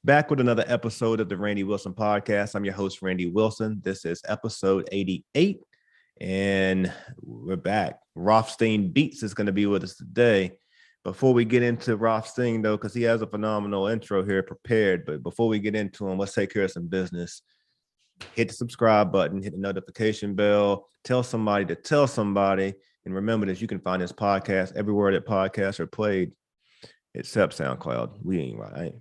Back with another episode of the Randy Wilson Podcast. I'm your host, Randy Wilson. This is episode 88, and we're back. Rothstein Beatz is going to be with us today. Before we get into Rothstein, though, because he has a phenomenal intro here prepared, but before we get into him, let's take care of some business. Hit the subscribe button, hit the notification bell, tell somebody to tell somebody, and remember that you can find this podcast everywhere that podcasts are played, except SoundCloud. We ain't right.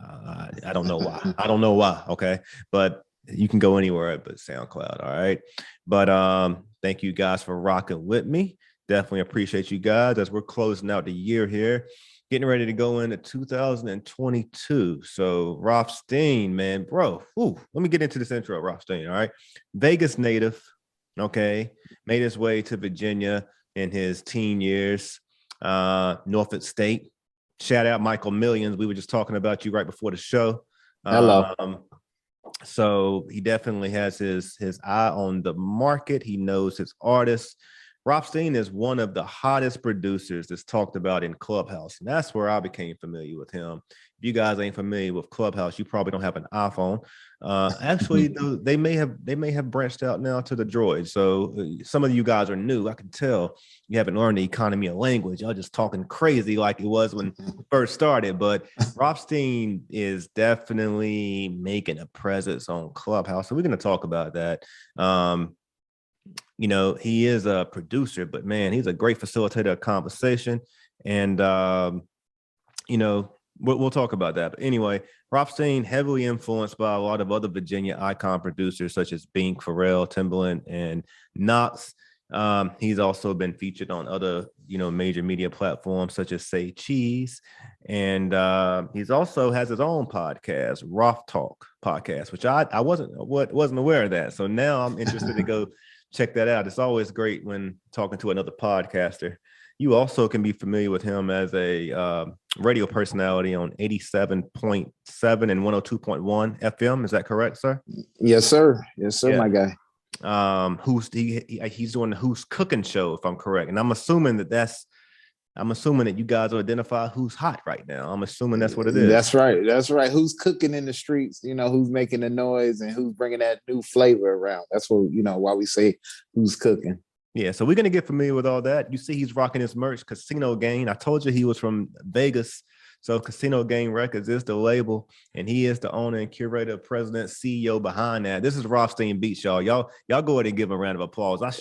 I don't know why. I don't know why. Okay. But you can go anywhere but SoundCloud. All right. But thank you guys for rocking with me. Definitely appreciate you guys as we're closing out the year here, getting ready to go into 2022. So Rothstein, man, bro, let me get into this intro. Rothstein. All right. Vegas native. Okay. Made his way to Virginia in his teen years. Norfolk State. Shout out Michael Millions. We were just talking about you right before the show. Hello. So he definitely has his eye on the market. He knows his artists. Rothstein is one of the hottest producers that's talked about in Clubhouse. And that's where I became familiar with him. If you guys ain't familiar with Clubhouse, you probably don't have an iPhone. Actually, they may have branched out now to the Droid. So some of you guys are new. I can tell you haven't learned the economy of language. Y'all just talking crazy like it was when it first started. But Rothstein is definitely making a presence on Clubhouse. So we're going to talk about that. You know, he is a producer, but man, he's a great facilitator of conversation. And, you know, we'll talk about that. But anyway, Rothstein heavily influenced by a lot of other Virginia icon producers such as Bink, Pharrell, Timbaland, and Knox. He's also been featured on other, major media platforms such as Say Cheese. And he's also has his own podcast, Roth Talk podcast, which I wasn't aware of that. So now I'm interested to go check that out. It's always great when talking to another podcaster. You also can be familiar with him as a radio personality on 87.7 and 102.1 FM. Is that correct, sir? Yes, sir. Yes, sir, yeah. My guy. He's doing the Who's Cooking show, if I'm correct. And I'm assuming that you guys will identify who's hot right now. I'm assuming that's what it is. That's right. That's right. Who's cooking in the streets, who's making the noise and who's bringing that new flavor around. That's what, why we say who's cooking. Yeah. So we're going to get familiar with all that. You see, he's rocking his merch, Casino Gang. I told you he was from Vegas. So Casino Gang Records is the label, and he is the owner and curator, president, CEO behind that. This is Rothstein Beatz, y'all. Y'all go ahead and give him a round of applause. I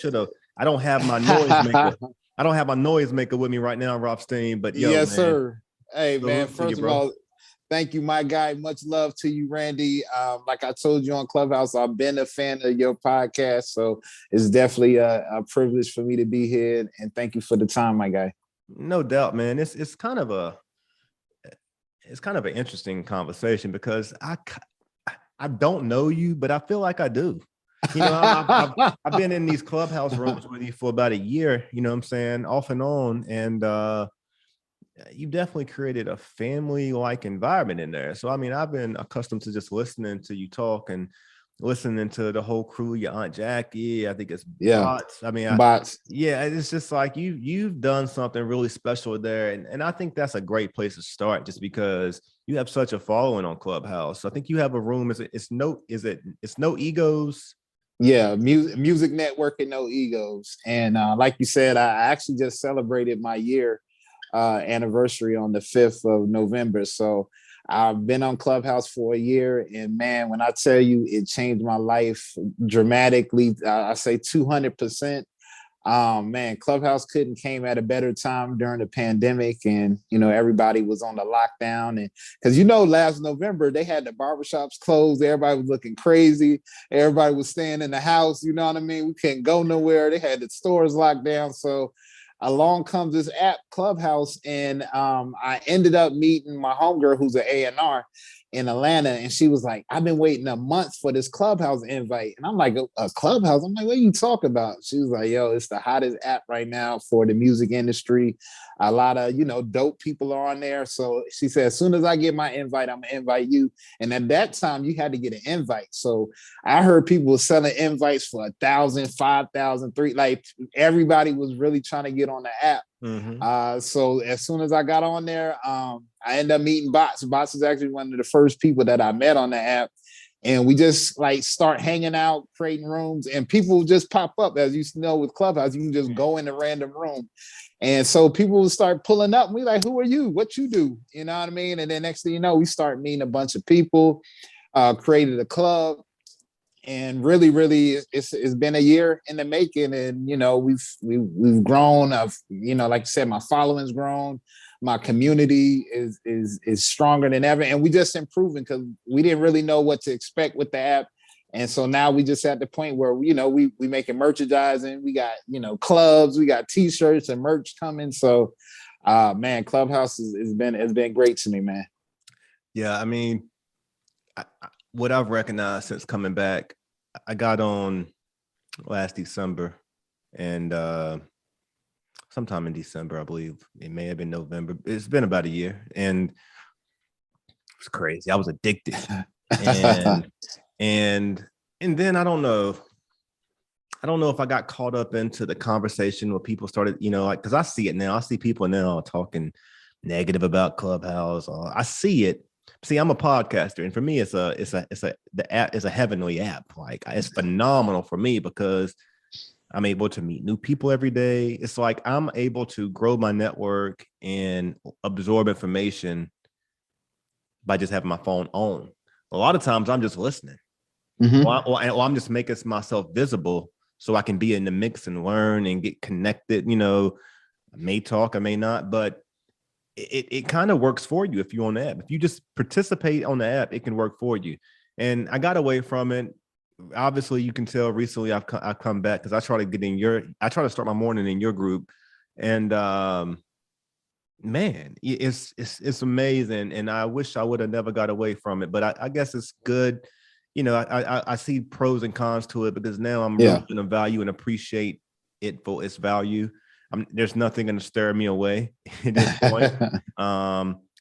don't have my noise maker. I don't have my noise maker with me right now, Rothstein, but yes, man. Sir. Hey, man, first of all, thank you, my guy. Much love to you, Randy. Like I told you on Clubhouse, I've been a fan of your podcast, so it's definitely a privilege for me to be here, and thank you for the time, my guy. No doubt, man. It's kind of an interesting conversation because I don't know you, but I feel like I do. I've been in these Clubhouse rooms with you for about a year, you know what I'm saying, off and on. And you've definitely created a family-like environment in there. So, I mean, I've been accustomed to just listening to you talk and listening to the whole crew, your Aunt Jackie, I think it's Bottz. I mean, Bottz. Yeah, it's just like you've done something really special there. And I think that's a great place to start just because you have such a following on Clubhouse. I think you have a room. It's no egos. Yeah, music network and no egos. And like you said, I actually just celebrated my year anniversary on the 5th of November. So I've been on Clubhouse for a year, and man, when I tell you it changed my life dramatically, I say 200%. Man, Clubhouse came at a better time during the pandemic, and everybody was on the lockdown, and because last November they had the barbershops closed, everybody was looking crazy, everybody was staying in the house, you know what I mean? We couldn't go nowhere. They had the stores locked down, so along comes this app, Clubhouse, and I ended up meeting my homegirl who's an A&R in Atlanta, and she was like, I've been waiting a month for this Clubhouse invite. And I'm like, a Clubhouse? I'm like, what are you talking about? She was like, yo, it's the hottest app right now for the music industry. A lot of, dope people are on there. So she said, as soon as I get my invite, I'm gonna invite you. And at that time, you had to get an invite. So I heard people selling invites for 1,000, 5,000, 3. Like everybody was really trying to get on the app. So as soon as I got on there, I ended up meeting Bottz. Bottz is actually one of the first people that I met on the app. And we just like start hanging out, creating rooms, and people just pop up. As you know, with Clubhouse, you can just go in a random room. And so people will start pulling up. And we like, who are you? What you do? You know what I mean? And then next thing you know, we start meeting a bunch of people, created a club. And really, it's been a year in the making. And, you know, we've grown. Like I said, my following's grown. My community is stronger than ever, and we just improving because we didn't really know what to expect with the app, and so now we just at the point where we making merchandising. We got clubs, we got T-shirts and merch coming. So, man, Clubhouse has been great to me, man. Yeah, I mean, what I've recognized since coming back, I got on last December, and sometime in December, I believe. It may have been November. It's been about a year, and it was crazy. I was addicted, and then I don't know if I got caught up into the conversation where people started, because I see it now. I see people now talking negative about Clubhouse. I see it. See, I'm a podcaster, and for me, the app is a heavenly app. Like, it's phenomenal for me because I'm able to meet new people every day. It's like I'm able to grow my network and absorb information by just having my phone on. A lot of times I'm just listening. Or I'm just making myself visible so I can be in the mix and learn and get connected. I may talk, I may not, but it kind of works for you if you're on the app. If you just participate on the app, it can work for you. And I got away from it. Obviously, you can tell recently I've come back because I try to start my morning in your group, and man, it's amazing. And I wish I would have never got away from it, but I guess it's good. I see pros and cons to it because now I'm really going to value and appreciate it for its value. There's nothing going to stir me away at this point.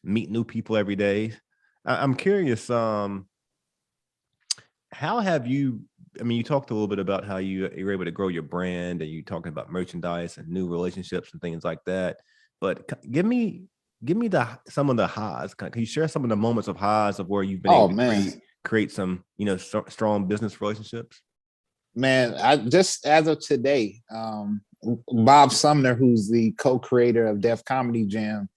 Meet new people every day. I'm curious. How have you, you talked a little bit about how you're able to grow your brand, and you talking about merchandise and new relationships and things like that. But give me some of the highs. Can you share some of the moments of highs of where you've been able to create some, strong business relationships? Man, I just, as of today, Bob Sumner, who's the co-creator of Def Comedy Jam,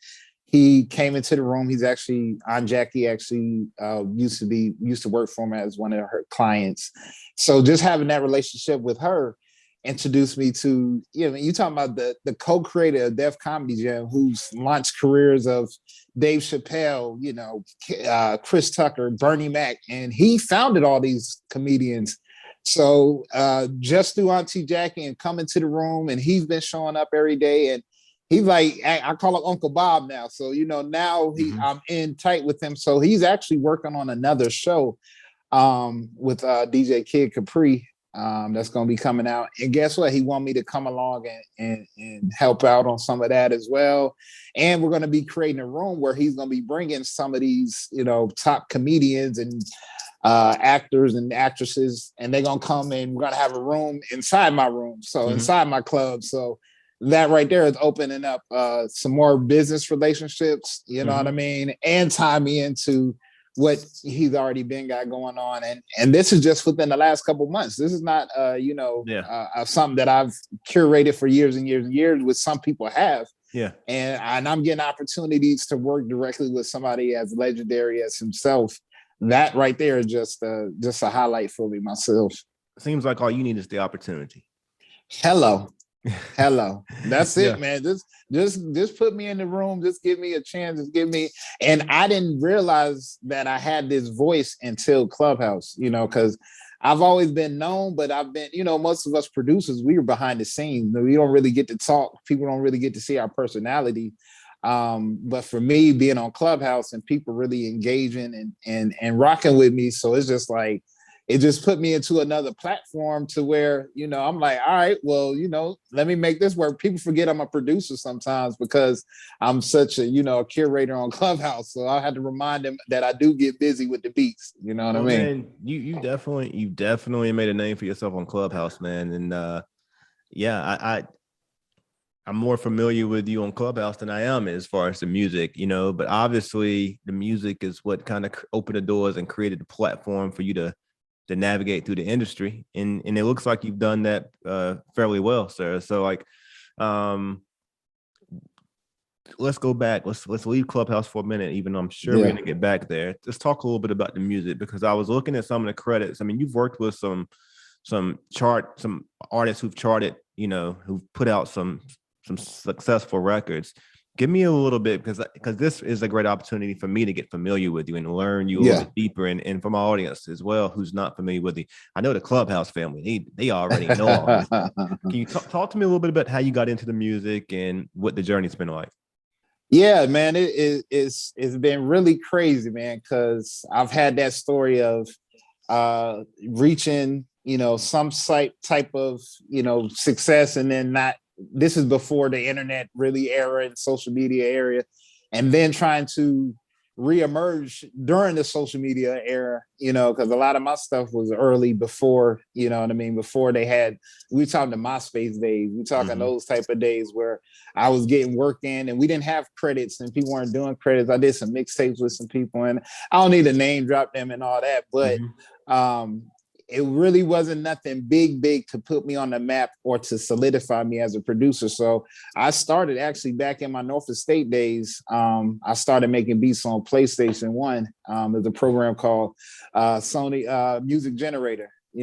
he came into the room. He's actually, Aunt Jackie actually used to work for him as one of her clients. So just having that relationship with her introduced me to, you talking about the co-creator of Def Comedy Jam, who's launched careers of Dave Chappelle, Chris Tucker, Bernie Mac, and he founded all these comedians. So just through Auntie Jackie and coming to the room, and he's been showing up every day, and he's like, I call him Uncle Bob now. So, now I'm in tight with him. So he's actually working on another show with DJ Kid Capri that's going to be coming out. And guess what? He want me to come along and help out on some of that as well. And we're going to be creating a room where he's going to be bringing some of these, top comedians and actors and actresses, and they're going to come, and we're going to have a room inside my room. So inside my club. So that right there is opening up some more business relationships, you know what I mean? And tie me into what he's already got going on. And this is just within the last couple of months. This is not, something that I've curated for years and years and years, which some people have. Yeah. And I'm getting opportunities to work directly with somebody as legendary as himself. That right there is just a highlight for me myself. Seems like all you need is the opportunity. Hello. That's it, man. Just put me in the room. Just give me a chance. Just give me. And I didn't realize that I had this voice until Clubhouse, because I've always been known, but I've been, most of us producers, we were behind the scenes. We don't really get to talk. People don't really get to see our personality. But for me, being on Clubhouse and people really engaging and rocking with me, so it's just like, it just put me into another platform to where, I'm like, all right, well, let me make this work. People forget I'm a producer sometimes because I'm such a curator on Clubhouse. So I had to remind them that I do get busy with the beats. You know what I mean? Man, you definitely made a name for yourself on Clubhouse, man. And I I'm more familiar with you on Clubhouse than I am as far as the music, but obviously the music is what kind of opened the doors and created the platform for you to navigate through the industry. And it looks like you've done that fairly well, sir. So like, let's go back. Let's leave Clubhouse for a minute, even though I'm sure we're gonna get back there. Let's talk a little bit about the music, because I was looking at some of the credits. I mean, you've worked with some artists who've charted, who've put out some successful records. Give me a little bit, because this is a great opportunity for me to get familiar with you and learn you a little bit deeper, and for my audience as well, who's not familiar with you. I know the Clubhouse family, they already know all this. Can you talk to me a little bit about how you got into the music and what the journey's been like? Yeah, man, it's been really crazy, man, because I've had that story of reaching, some type of, success, and then not. This is before the internet really era and social media area, and then trying to reemerge during the social media era, because a lot of my stuff was early before, before they had, we talking the MySpace days, we talking those type of days where I was getting work in and we didn't have credits and people weren't doing credits. I did some mixtapes with some people, and I don't need to name drop them and all that, but it really wasn't nothing big to put me on the map or to solidify me as a producer. So I started actually back in my Norfolk State days. I started making beats on PlayStation 1. There's a program called Sony Music Generator, by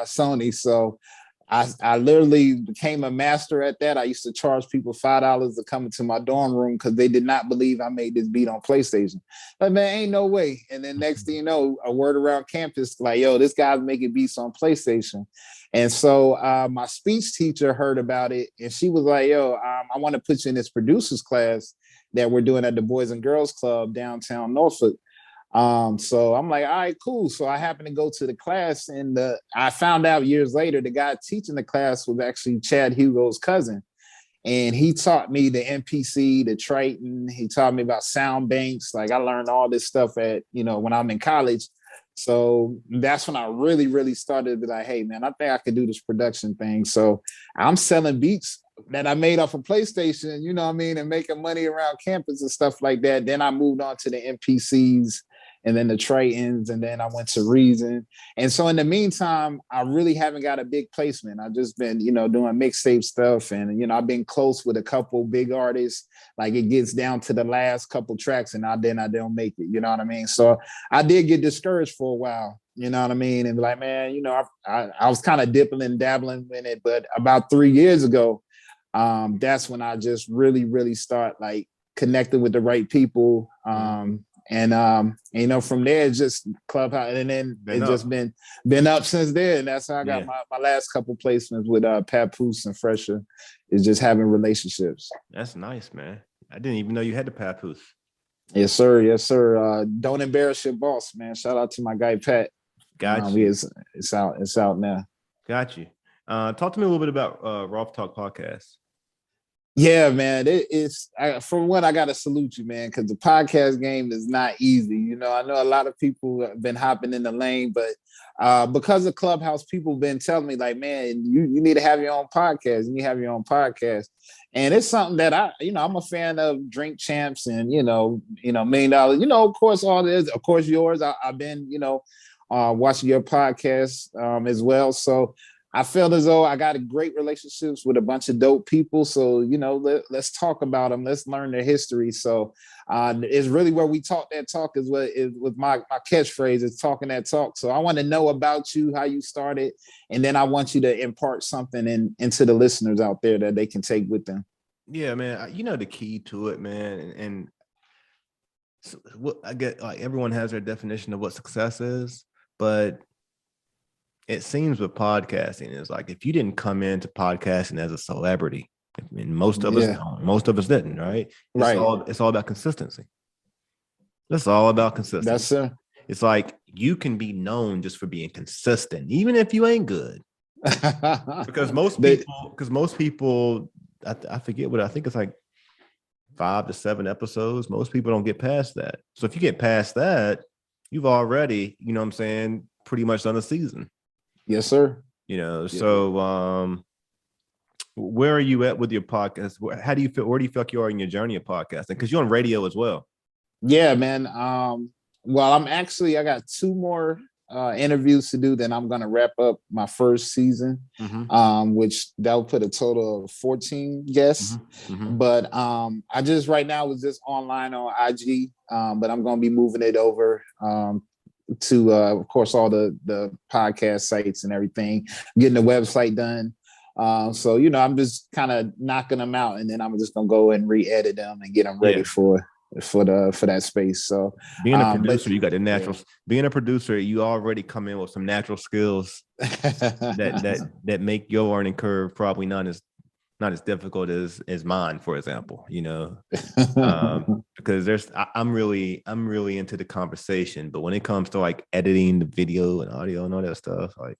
Sony. So I literally became a master at that. I used to charge people $5 to come into my dorm room because they did not believe I made this beat on PlayStation. But man, ain't no way. And then next thing you know, a word around campus like, yo, this guy's making beats on PlayStation. And so my speech teacher heard about it, and she was like, yo, I want to put you in this producers class that we're doing at the Boys and Girls Club downtown Norfolk. So I'm like, all right, cool. So I happened to go to the class, and I found out years later the guy teaching the class was actually Chad Hugo's cousin. And he taught me the MPC, the Triton. He taught me about sound banks. Like I learned all this stuff when I'm in college. So that's when I really started to be like, hey man, I think I could do this production thing. So I'm selling beats that I made off of PlayStation, and making money around campus and stuff like that. Then I moved on to the MPCs, and then the Tritons, and then I went to Reason. And so in the meantime, I really haven't got a big placement. I've just been, doing mixtape stuff, and, I've been close with a couple big artists. Like it gets down to the last couple tracks, and I don't make it, you know what I mean? So I did get discouraged for a while, you know what I mean? And like, man, I was kind of dipping and dabbling in it, but about 3 years ago, that's when I just really start like connecting with the right people. From there it's just Clubhouse, and then it's just been up since then. And that's how I got my last couple placements with Papoose and Fresher, is just having relationships. That's nice, man. I didn't even know you had the Papoose. Yes, sir. Don't embarrass your boss, man. Shout out to my guy Pat. Got you. It's out now. Got you. Talk to me a little bit about Roth Talk Podcast. Yeah, man, from what I got to salute you, man, because the podcast game is not easy. I know a lot of people have been hopping in the lane, but because of Clubhouse, people have been telling me like, man, you need to have your own podcast. You need to have your own podcast. And it's something that I'm a fan of Drink Champs and, $1 Million. Of course, all this, of course, yours. I've been, watching your podcast as well. So I felt as though I got great relationships with a bunch of dope people. So, let's talk about them. Let's learn their history. So it's really where we talk that talk is with my catchphrase is talking that talk. So I want to know about you, how you started. And then I want you to impart something into the listeners out there that they can take with them. Yeah, man. The key to it, man. And so what I get, like everyone has their definition of what success is, but it seems with podcasting is like if you didn't come into podcasting as a celebrity, I mean, most of us don't, most of us didn't, right? It's all about consistency. It's all about consistency. That's it. It's like you can be known just for being consistent, even if you ain't good. because most people, I forget what I think it's like 5 to 7 episodes. Most people don't get past that. So if you get past that, you've already, pretty much done a season. Yes, sir. So Where are you at with your podcast? How do you feel? Where do you feel like you are in your journey of podcasting? Because you're on radio as well. Yeah, man. Well, I got two more interviews to do. Then I'm gonna wrap up my first season, which that will put a total of 14 guests. But I just right now was just online on IG, but I'm gonna be moving it over to of course all the podcast sites and everything, getting the website done. So I'm just kind of knocking them out, and then I'm just gonna go and re-edit them and get them ready for that space. So being a producer, you got the natural. Yeah. Being a producer, you already come in with some natural skills that make your learning curve probably not as difficult as mine, for example. Because I'm really into the conversation, but when it comes to like editing the video and audio and all that stuff, like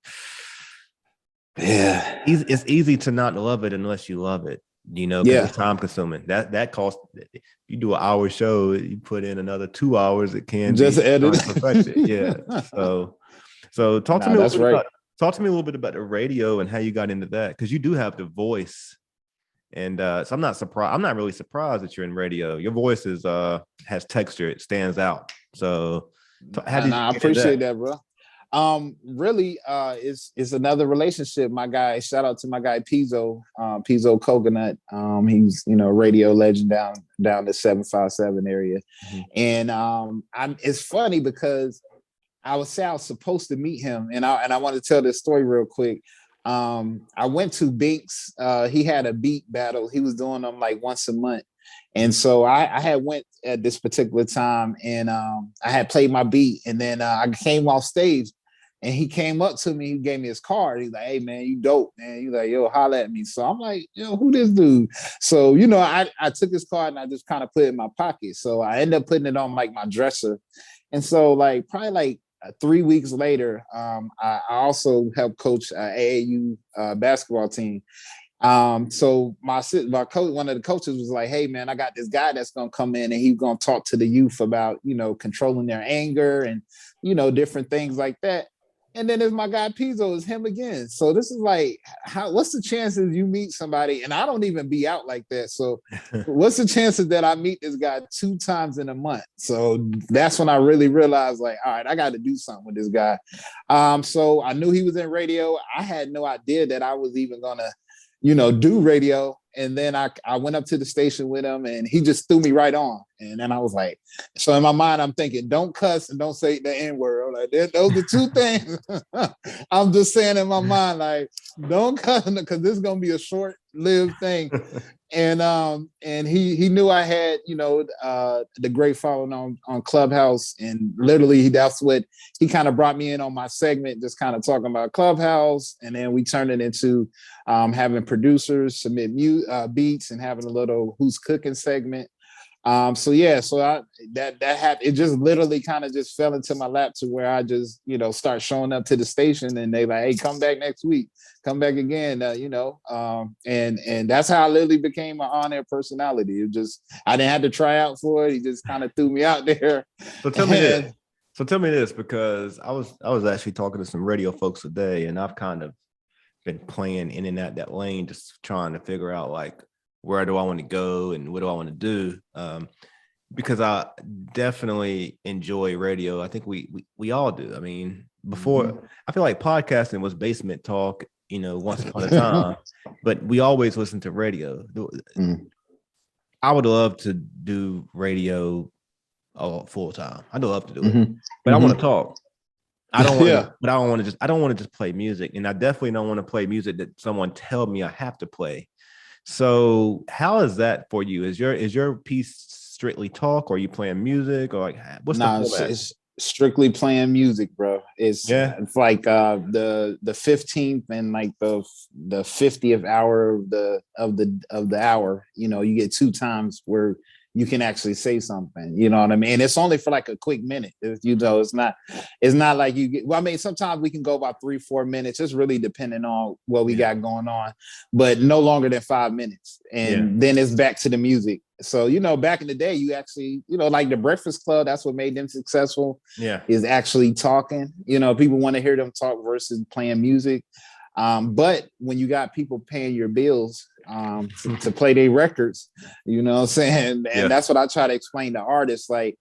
it's easy to not love it unless you love it. Because it's time consuming. That costs. You do an hour show, you put in another 2 hours. It can just edit. Perfected. Yeah. So talk to me a little bit about the radio and how you got into that, because you do have the voice, and so I'm not surprised. I'm not really surprised that you're in radio. Your voice has texture. It stands out. So how did you I appreciate that, bro. Really, it's another relationship. My guy, shout out to my guy Pizzo Coconut. He's a radio legend down the 757 area, and it's funny because I was supposed to meet him, and I want to tell this story real quick. I went to Binks. He had a beat battle. He was doing them like once a month. And so I had went at this particular time, and I had played my beat, and then I came off stage, and he came up to me. He gave me his card. He's like, "Hey man, you dope, man." He's like, "Yo, holla at me." So I'm like, who this dude? So I took his card and I just kind of put it in my pocket. So I ended up putting it on like my dresser, and so like probably like 3 weeks later, I also helped coach AAU basketball team. So my coach, one of the coaches was like, "Hey man, I got this guy that's going to come in and he's going to talk to the youth about, controlling their anger and, different things like that." And then there's my guy Pizzo, is him again. So this is like, what's the chances you meet somebody? And I don't even be out like that. So what's the chances that I meet this guy 2 times in a month? So that's when I really realized, like, all right, I got to do something with this guy. So I knew he was in radio. I had no idea that I was even going to, do radio. And then I went up to the station with him, and he just threw me right on. And then I was like, so in my mind, I'm thinking, don't cuss and don't say the N-word. Like, those are 2 things I'm just saying in my mind, like, don't cuss, because this is going to be a short-lived thing. And he knew I had, the great following on Clubhouse, and literally that's what he kind of brought me in on my segment, just kind of talking about Clubhouse. And then we turned it into having producers submit beats and having a little Who's Cooking segment. So that happened. It just literally kind of just fell into my lap to where I just, start showing up to the station, and they like, "Hey, come back next week, come back again." And that's how I literally became an on-air personality. I didn't have to try out for it. He just kind of threw me out there. So tell me this, because I was actually talking to some radio folks today, and I've kind of been playing in and out that lane, just trying to figure out like, where do I want to go and what do I want to do? Because I definitely enjoy radio. I think we all do. I mean, before, I feel like podcasting was basement talk, once upon a time, but we always listen to radio. I would love to do radio full time. I'd love to do it, but I want to talk. I don't want but I don't want to just play music, and I definitely don't want to play music that someone tell me I have to play. So how is that for you? Is your piece strictly talk, or are you playing music, or like what's the format? It's strictly playing music, bro. It's like the 15th and like the 50th hour of the hour. You get 2 times where you can actually say something, you know what I mean? It's only for like a quick minute. It's not like you get, well, I mean, sometimes we can go about 3-4 minutes. It's really depending on what we got going on, but no longer than 5 minutes. And then it's back to the music. So, back in the day, you actually, like the Breakfast Club, that's what made them successful. Is actually talking. People want to hear them talk versus playing music. But when you got people paying your bills, to play their records. You know what I'm saying? And Yeah. that's what I try to explain to artists. Like,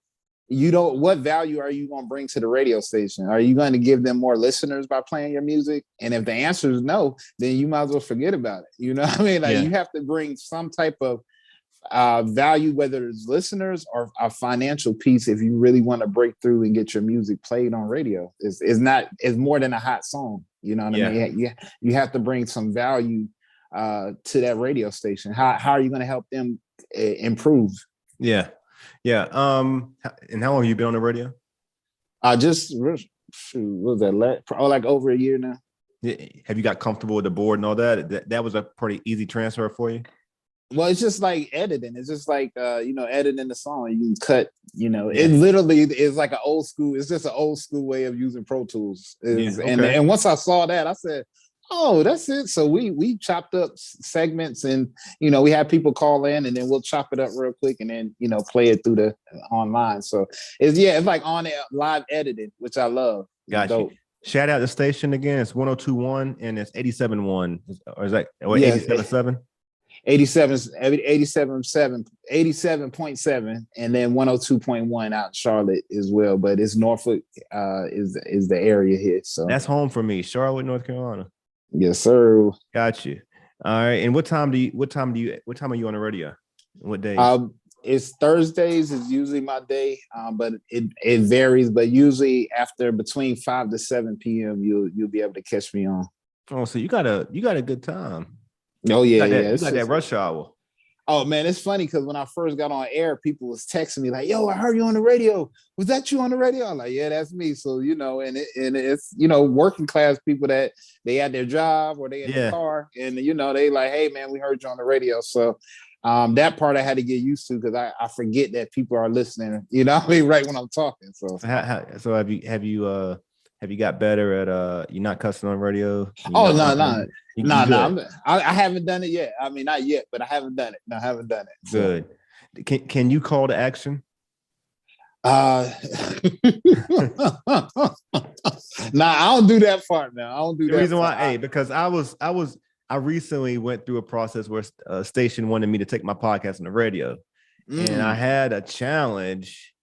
what value are you going to bring to the radio station? Are you going to give them more listeners by playing your music? And if the answer is no, then you might as well forget about it. You know what I mean? Like, you have to bring some type of value, whether it's listeners or a financial piece, if you really want to break through and get your music played on radio. It's more than a hot song. You know what I mean? Yeah, you have to bring some value to that radio station. How are you going to help them improve? Yeah. And how long have you been on the radio? What was that? Like over a year now. Have you got comfortable with the board and all that? That was a pretty easy transfer for you? Well, it's just like editing. It's just like editing the song. You can cut. It literally is like an old school. It's just an old school way of using Pro Tools. And once I saw that, I said, "Oh, that's it." So we chopped up segments, and we have people call in, and then we'll chop it up real quick, and then play it through the online. So it's like on live edited, which I love. Gotcha. Shout out the station again. It's 102.1 and it's 87.1. Or is that 87.7? 87.7, and then 102.1 out in Charlotte as well. But it's Norfolk is the area here. So that's home for me, Charlotte, North Carolina. Yes, sir. Got you. All right. And what time are you on the radio? What day? It's Thursdays is usually my day, but it varies. But usually between 5 to 7 p.m. you'll be able to catch me on. Oh, so you got a good time. Oh yeah, you got that rush hour. Oh man, it's funny because when I first got on air, people was texting me like, "Yo, I heard you on the radio. Was that you on the radio?" I'm like, "Yeah, that's me." So and it's working class people that they at their job or they in the car, and they like, "Hey man, we heard you on the radio." So that part I had to get used to because I forget that people are listening. Right when I'm talking. So have you got better at you're not cussing on radio? No. I haven't done it yet. I mean, not yet, but I haven't done it. No, I haven't done it. So. Good. Can you call to action? Nah, I don't do that part now. I don't do that. The reason why, because I recently went through a process where a station wanted me to take my podcast on the radio, and I had a challenge.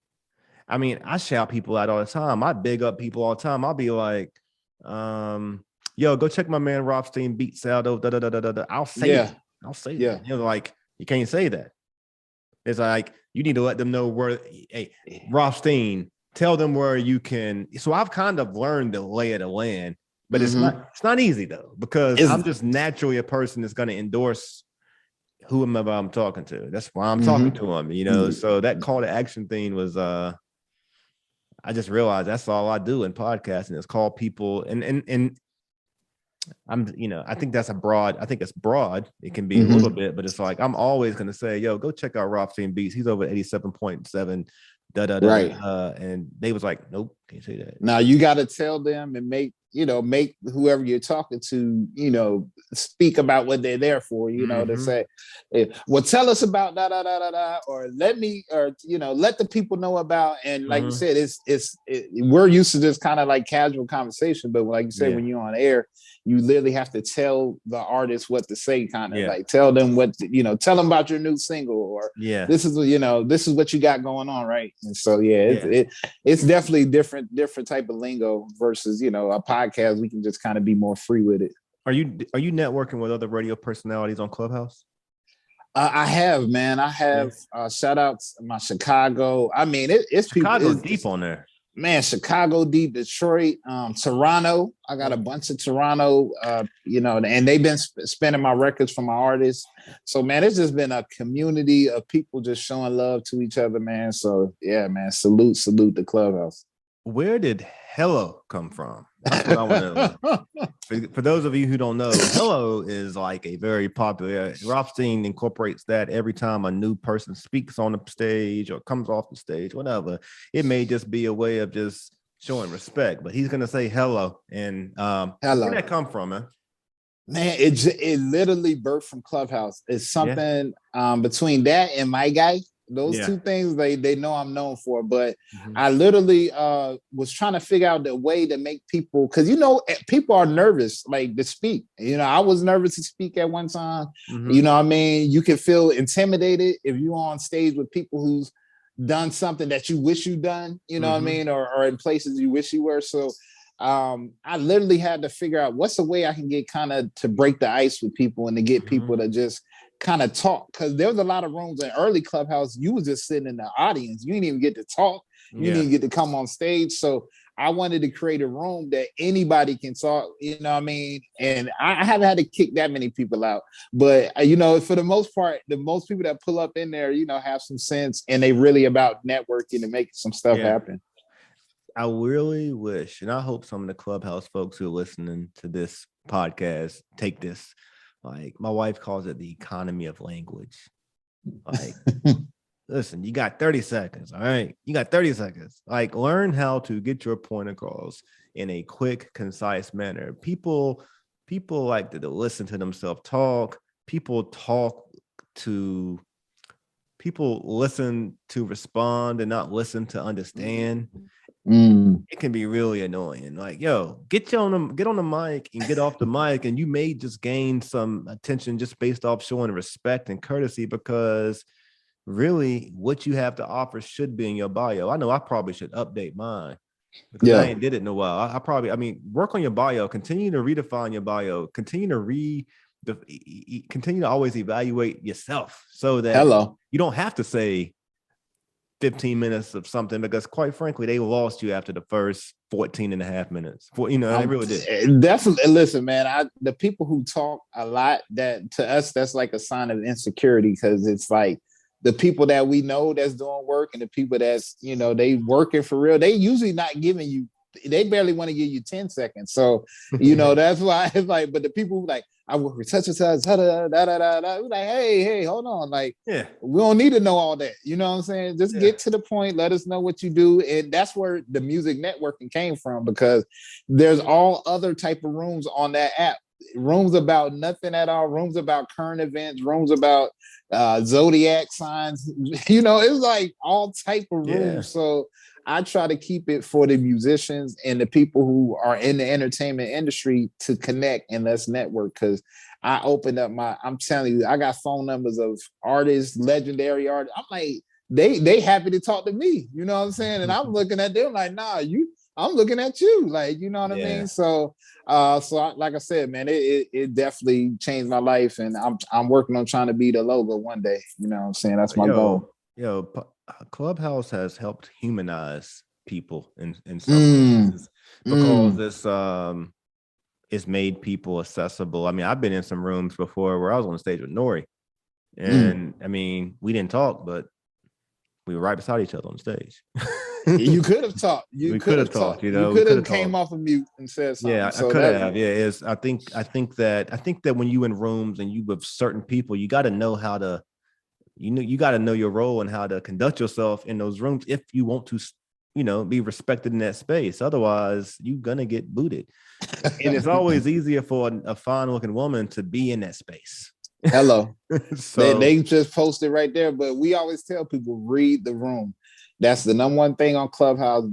I mean, I shout people out all the time. I big up people all the time. I'll be like, yo, go check my man Rothstein Beatz out. I'll say it. I'll say that. Like, you can't say that. It's like, you need to let them know where, hey, Rothstein, tell them where you can. So I've kind of learned the lay of the land, but it's not easy though, because I'm just naturally a person that's going to endorse whomever I'm talking to. That's why I'm talking to them, So that call to action thing was, I just realized that's all I do in podcasting is call people and I'm, I think it's broad. It can be a little bit, but it's like, I'm always going to say, yo, go check out Rothstein Beatz. He's over 87.7. Right. And they was like, nope, can't say that. Now you got to tell them and make whoever you're talking to, speak about what they're there for, to say, well, tell us about or let the people know about. And like you said, we're used to this kind of like casual conversation, but like you said, when you're on air, you literally have to tell the artist what to say, kind of like tell them tell them about your new single, or this is what you got going on, right? And so it's definitely different type of lingo versus a podcast. We can just kind of be more free with it. Are you networking with other radio personalities on Clubhouse? I have, man. I have shout outs my Chicago. I mean, it's Chicago deep on there. Man, Chicago deep, Detroit, Toronto. I got a bunch of Toronto, and they've been spending my records for my artists. So, man, it's just been a community of people just showing love to each other, man. So, yeah, man, salute the Clubhouse. Where did Hello come from? That's what I want to know. For those of you who don't know, Hello is like a very popular. Rothstein incorporates that every time a new person speaks on the stage or comes off the stage, whatever. It may just be a way of just showing respect, but he's gonna say hello. And hello. Where did that come from, man? Man, it literally birthed from Clubhouse. It's something between that and my guy. Those Yeah. two things they know I'm known for. But Mhm. I literally was trying to figure out the way to make people, because people are nervous like to speak. I was nervous to speak at one time. Mhm. What I mean? You can feel intimidated if you're on stage with people who's done something that you wish you done, what I mean, or in places you wish you were. So I literally had to figure out what's the way I can get kind of to break the ice with people and to get people to just kind of talk, because there was a lot of rooms in early Clubhouse you was just sitting in the audience, you didn't even get to talk, you didn't even get to come on stage. So I wanted to create a room that anybody can talk, what I mean, and I haven't had to kick that many people out, but for the most part, the most people that pull up in there have some sense, and they really about networking and making some stuff happen. I really wish, and I hope some of the Clubhouse folks who are listening to this podcast take this. Like, my wife calls it the economy of language. Like, listen, you got 30 seconds. All right. You got 30 seconds. Like, learn how to get your point across in a quick, concise manner. People like to listen to themselves talk. People listen to respond and not listen to understand. It can be really annoying. Like, yo, get on the mic and get off the mic, and you may just gain some attention just based off showing respect and courtesy, because really what you have to offer should be in your bio. I know I probably should update mine because I ain't did it in a while. I mean, work on your bio, continue to redefine your bio, continue to always evaluate yourself so that you don't have to say 15 minutes of something, because quite frankly, they lost you after the first 14 and a half minutes. They really did. Definitely. Listen, man, the people who talk a lot, that to us, that's like a sign of insecurity, because it's like the people that we know that's doing work and the people that's, they working for real, they usually not giving you, they barely want to give you 10 seconds. So, that's why it's like, but the people who like, I work with such and such, like, hey, hold on. Like, we don't need to know all that. You know what I'm saying? Just get to the point. Let us know what you do. And that's where the music networking came from, because there's all other type of rooms on that app. Rooms about nothing at all. Rooms about current events. Rooms about zodiac signs. It's like all type of rooms. So I try to keep it for the musicians and the people who are in the entertainment industry to connect and let's network. Because I opened up I'm telling you, I got phone numbers of artists, legendary artists. I'm like, they happy to talk to me. You know what I'm saying? And I'm looking at them like, nah, I'm looking at you. Like, you know what I mean? So, like I said, man, it definitely changed my life, and I'm working on trying to be the logo one day. You know what I'm saying? That's my goal. Clubhouse has helped humanize people in some places, because it's made people accessible. I mean, I've been in some rooms before where I was on stage with Nori, and I mean, we didn't talk, but we were right beside each other on stage. You could have talked. We could have talked. You could have came off of mute and said something. Yeah, so I could have. Yeah, I think that when you in rooms and you with certain people, you got to know how to. You got to know your role and how to conduct yourself in those rooms if you want to, be respected in that space. Otherwise, you're gonna get booted. And it's always easier for a fine-looking woman to be in that space. Hello. So they just posted right there, but we always tell people, read the room. That's the number one thing on Clubhouse.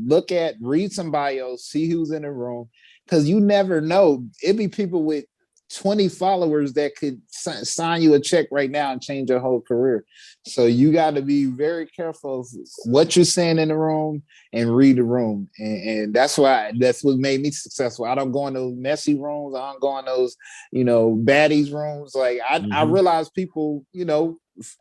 Read some bios, see who's in the room, because you never know. It'd be people with 20 followers that could sign you a check right now and change your whole career. So you got to be very careful of what you're saying in the room and read the room. And that's what made me successful. I don't go in those messy rooms. I don't go in those, baddies rooms. Like I realize people,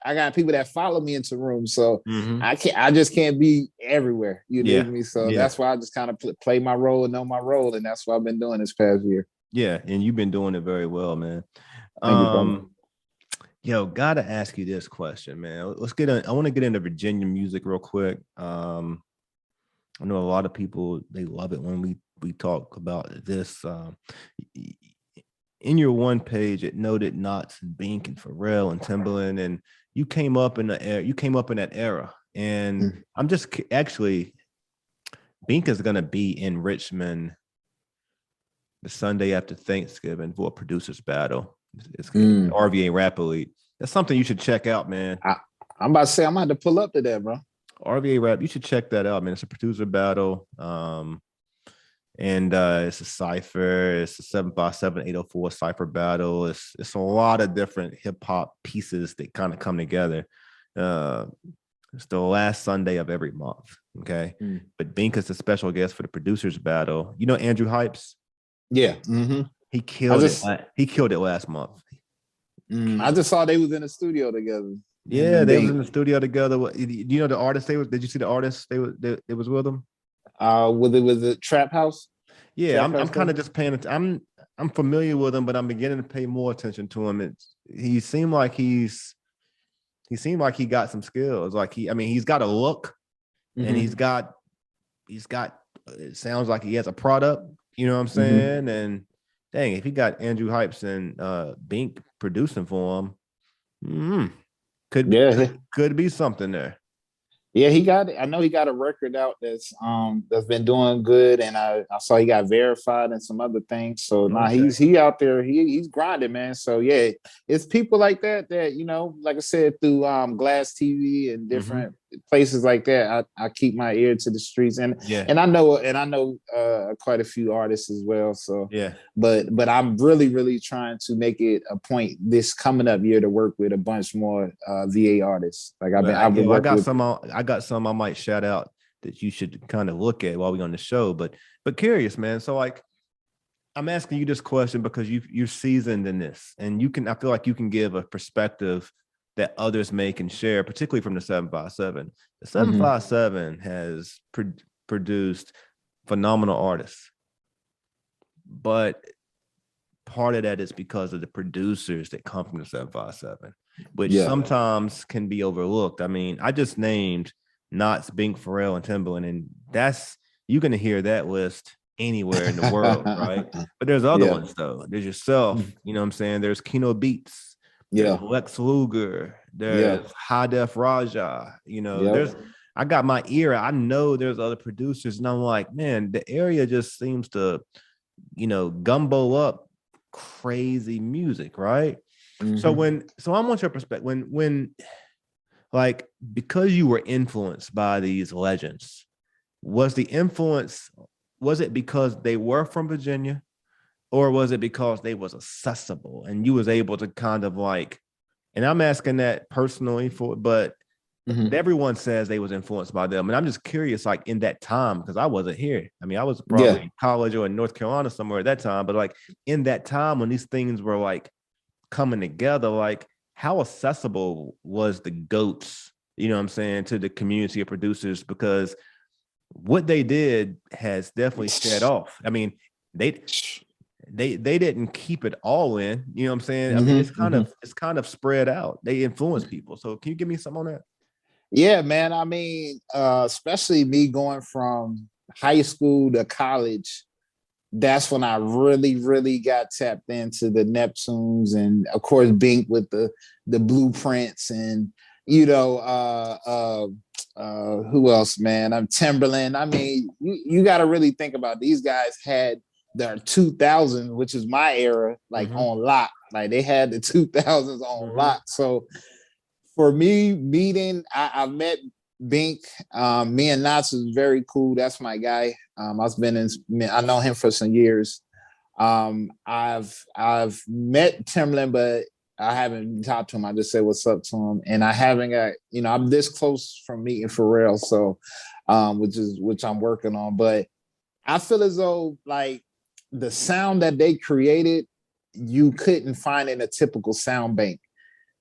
I got people that follow me into rooms. So I just can't be everywhere. You dig me? So that's why I just kind of play my role and know my role. And that's what I've been doing this past year. Yeah, and you've been doing it very well, man. Gotta ask you this question, man. I want to get into Virginia music real quick. I know a lot of people, they love it when we talk about this. In your one page, it noted Knots and Bink and Pharrell and Timbaland, and you came up in that era. And I'm just actually, Bink is gonna be in Richmond the Sunday after Thanksgiving for a producers battle. It's RVA Rap Elite. That's something you should check out, man. I'm about to say I'm about to pull up to that, bro. RVA rap, you should check that out, man. It's a producer battle. And it's a cipher. It's a 757 804 cipher battle. It's a lot of different hip hop pieces that kind of come together. It's the last Sunday of every month. Okay, but Bink is a special guest for the producers battle. You know Andrew Hypes? Yeah, he killed it. He killed it last month. I just saw they was in the studio together. Yeah, they was in the studio together. Do you know the artist they was? Did you see the artist they was with them? Was it Trap House? Yeah, I'm kind of just paying attention. I'm familiar with him, but I'm beginning to pay more attention to him. He seemed like he got some skills. Like he's got a look, and he's got. It sounds like he has a product. You know what I'm saying? And dang, if he got Andrew Hypes and Bink producing for him, could be something there. Yeah, he got it. I know he got a record out that's been doing good, and I saw he got verified and some other things. So he's out there. He's grinding, man. So yeah, it's people like that like I said, through Glass TV and different places like that. I keep my ear to the streets, and I know quite a few artists as well. So yeah, but I'm really trying to make it a point this coming up year to work with a bunch more VA artists. Like I got some I might shout out that you should kind of look at while we're on the show, but curious, man. So like, I'm asking you this question because you're seasoned in this, and I feel like you can give a perspective that others may can share, particularly from the 757. The 757 has produced phenomenal artists, but part of that is because of the producers that come from the 757, which sometimes can be overlooked. I mean, I just named Knots, Bink, Pharrell, and Timbaland, and you're going to hear that list anywhere in the world, right? But there's other ones, though. There's yourself, you know what I'm saying? There's Kino Beats, there's Lex Luger, there's High Def Raja, I got my ear. I know there's other producers, and I'm like, man, the area just seems to, gumbo up crazy music, right? So I want your perspective when like, because you were influenced by these legends, was it because they were from Virginia, or was it because they was accessible and you was able to kind of like, and I'm asking that personally but everyone says they was influenced by them. And I'm just curious, like in that time, because I wasn't here. I mean, I was probably in college or in North Carolina somewhere at that time, but like in that time when these things were like coming together, like how accessible was the GOATs, you know what I'm saying, to the community of producers? Because what they did has definitely set off. I mean, they didn't keep it all in, you know what I'm saying? I mean, it's kind of spread out. They influence people. So can you give me some on that? Yeah, man. I mean, especially me going from high school to college, that's when I really got tapped into the Neptunes, and of course Bink with the blueprints, and who else, man? I'm Timberland. I mean, you got to really think about these guys had their 2000s, which is my era, like on lock. Like they had the 2000s on lock. So for me, I met Bink. Me and Knots is very cool. That's my guy. I know him for some years. I've met Timberland, but I haven't talked to him. I just said what's up to him, and I haven't got, I'm this close from meeting Pharrell, so which I'm working on. But I feel as though like the sound that they created, you couldn't find in a typical sound bank.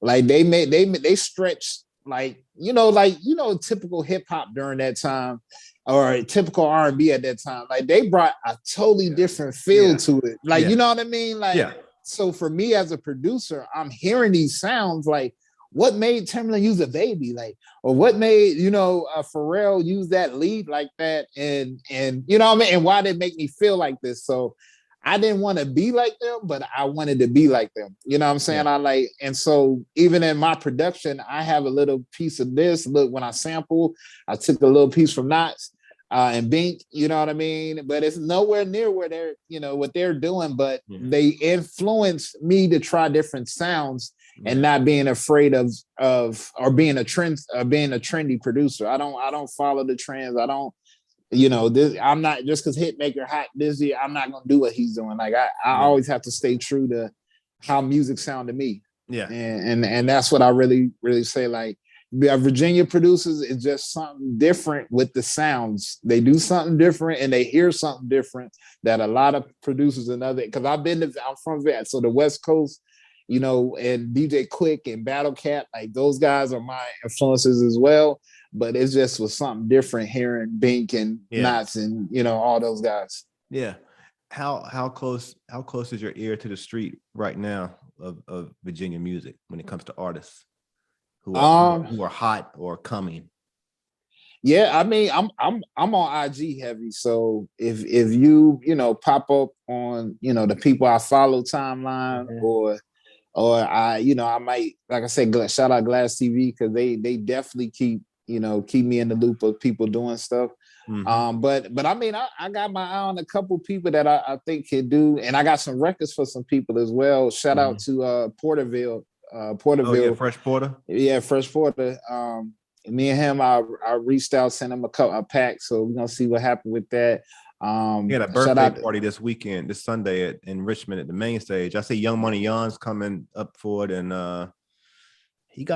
Like they stretched typical hip hop during that time, or a typical R&B at that time. Like they brought a totally different feel to it. Like you know what I mean? Like so for me as a producer, I'm hearing these sounds like, what made Timberland use a baby, like, or what made Pharrell use that lead like that, and you know what I mean, and why did it make me feel like this? So I didn't want to be like them, but I wanted to be like them. You know what I'm saying? Yeah. And so even in my production, I have a little piece of this. Look, when I sample, I took a little piece from Knots and Bink, you know what I mean? But it's nowhere near where they're, what they're doing, but they influenced me to try different sounds. and not being afraid of or being a trendy producer. I don't follow the trends. I don't, I'm not, just because Hitmaker hot this year, I'm not gonna do what he's doing. Like I always have to stay true to how music sound to me. Yeah. And that's what I really, really say. Like, Virginia producers is just something different with the sounds. They do something different and they hear something different that a lot of producers and other, because I'm from that. So the West Coast, and DJ Quick and Battle Cat, like those guys are my influences as well. But it just was something different hearing Bink and Knots and, all those guys. Yeah. How close is your ear to the street right now of Virginia music when it comes to artists who are hot or coming? Yeah, I mean, I'm on IG heavy. So if you pop up on the people I follow timeline, or I might, like I said, shout out Glass TV, because they definitely keep me in the loop of people doing stuff. But I mean, I got my eye on a couple people that I think can do, and I got some records for some people as well. Shout out to Porterville. Oh yeah, Fresh Porter. Yeah, Fresh Porter. Me and him, I reached out, sent him a pack. So we're gonna see what happened with that. He had a birthday party this weekend, this Sunday in Richmond at the main stage. I see Young Money Yon's coming up for it, and he's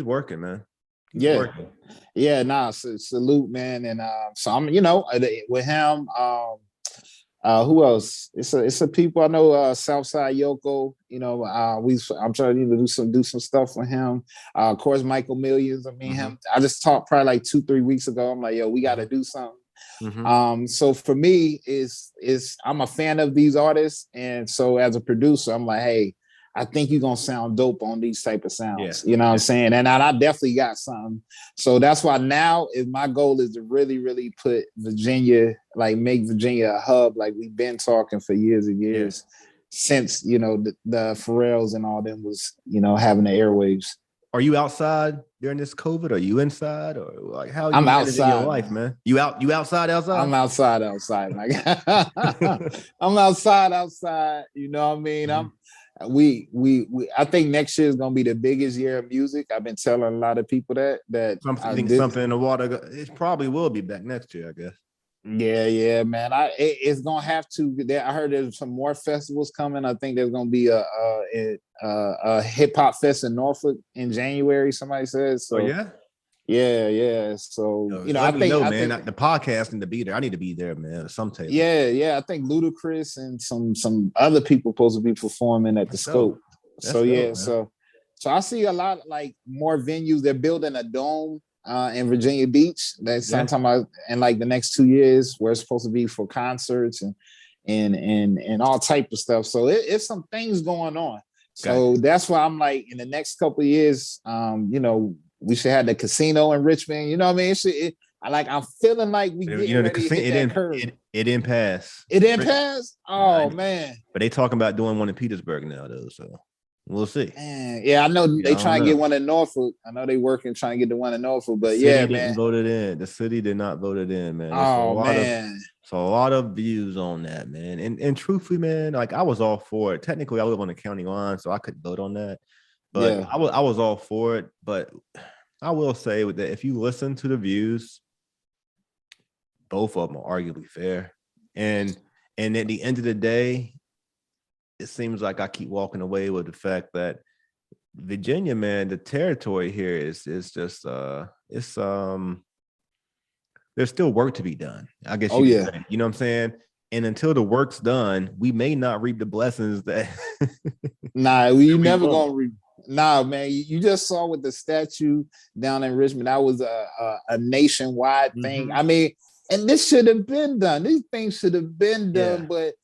working, man. Working. Yeah, nah, salute, man. And so I'm, with him, who else? It's a people I know, Southside Yoko, I'm trying to do some stuff with him. Of course, Michael Millions. I mean, him, I just talked probably like 2-3 weeks ago. I'm like, yo, we got to do something. So for me, is I'm a fan of these artists, and so as a producer, I'm like, hey, I think you're gonna sound dope on these type of sounds. You know what I'm saying? And I definitely got something. So that's why now my goal is to really, really put Virginia, like make Virginia a hub, like we've been talking for years and years since the Pharrells and all them was having the airwaves. Are you outside during this COVID? Are you inside, or like how are you I'm outside your life, man? You outside? I'm outside, like I'm outside. You know what I mean? We I think next year is gonna be the biggest year of music. I've been telling a lot of people that something in the water. It probably will be back next year, I guess. Yeah, man. It's gonna have to. I heard there's some more festivals coming. I think there's gonna be a hip hop fest in Norfolk in January. Somebody says so. Oh yeah. Yeah. So I think the podcast need to be there. I need to be there, man. Some table. Yeah. I think Ludacris and some other people supposed to be performing at the Scope. So I see a lot like more venues. They're building a dome in Virginia Beach. That's sometime in like the next 2 years, where it's supposed to be for concerts and all type of stuff. So it's some things going on. So that's why I'm like, in the next couple of years, we should have the casino in Richmond. You know what I mean? I'm feeling like we get ready to hit that curve. It didn't pass. It didn't pass? Oh, man. But they talking about doing one in Petersburg now, though, so we'll see. Man, yeah, I know they trying to get one in Norfolk. I know they working trying to get the one in Norfolk, but man. The city did not vote it in, man. Man. So a lot of views on that, man. And truthfully, man, like I was all for it. Technically, I live on the county line, so I couldn't vote on that. But I was all for it. But I will say that if you listen to the views, both of them are arguably fair. And at the end of the day, it seems like I keep walking away with the fact that Virginia, man, the territory here is just there's still work to be done. I guess you could say, you know what I'm saying? And until the work's done, we may not reap the blessings that we never gonna reap. Nah, man, you just saw with the statue down in Richmond. That was a nationwide thing. I mean, and this should have been done. These things should have been done, but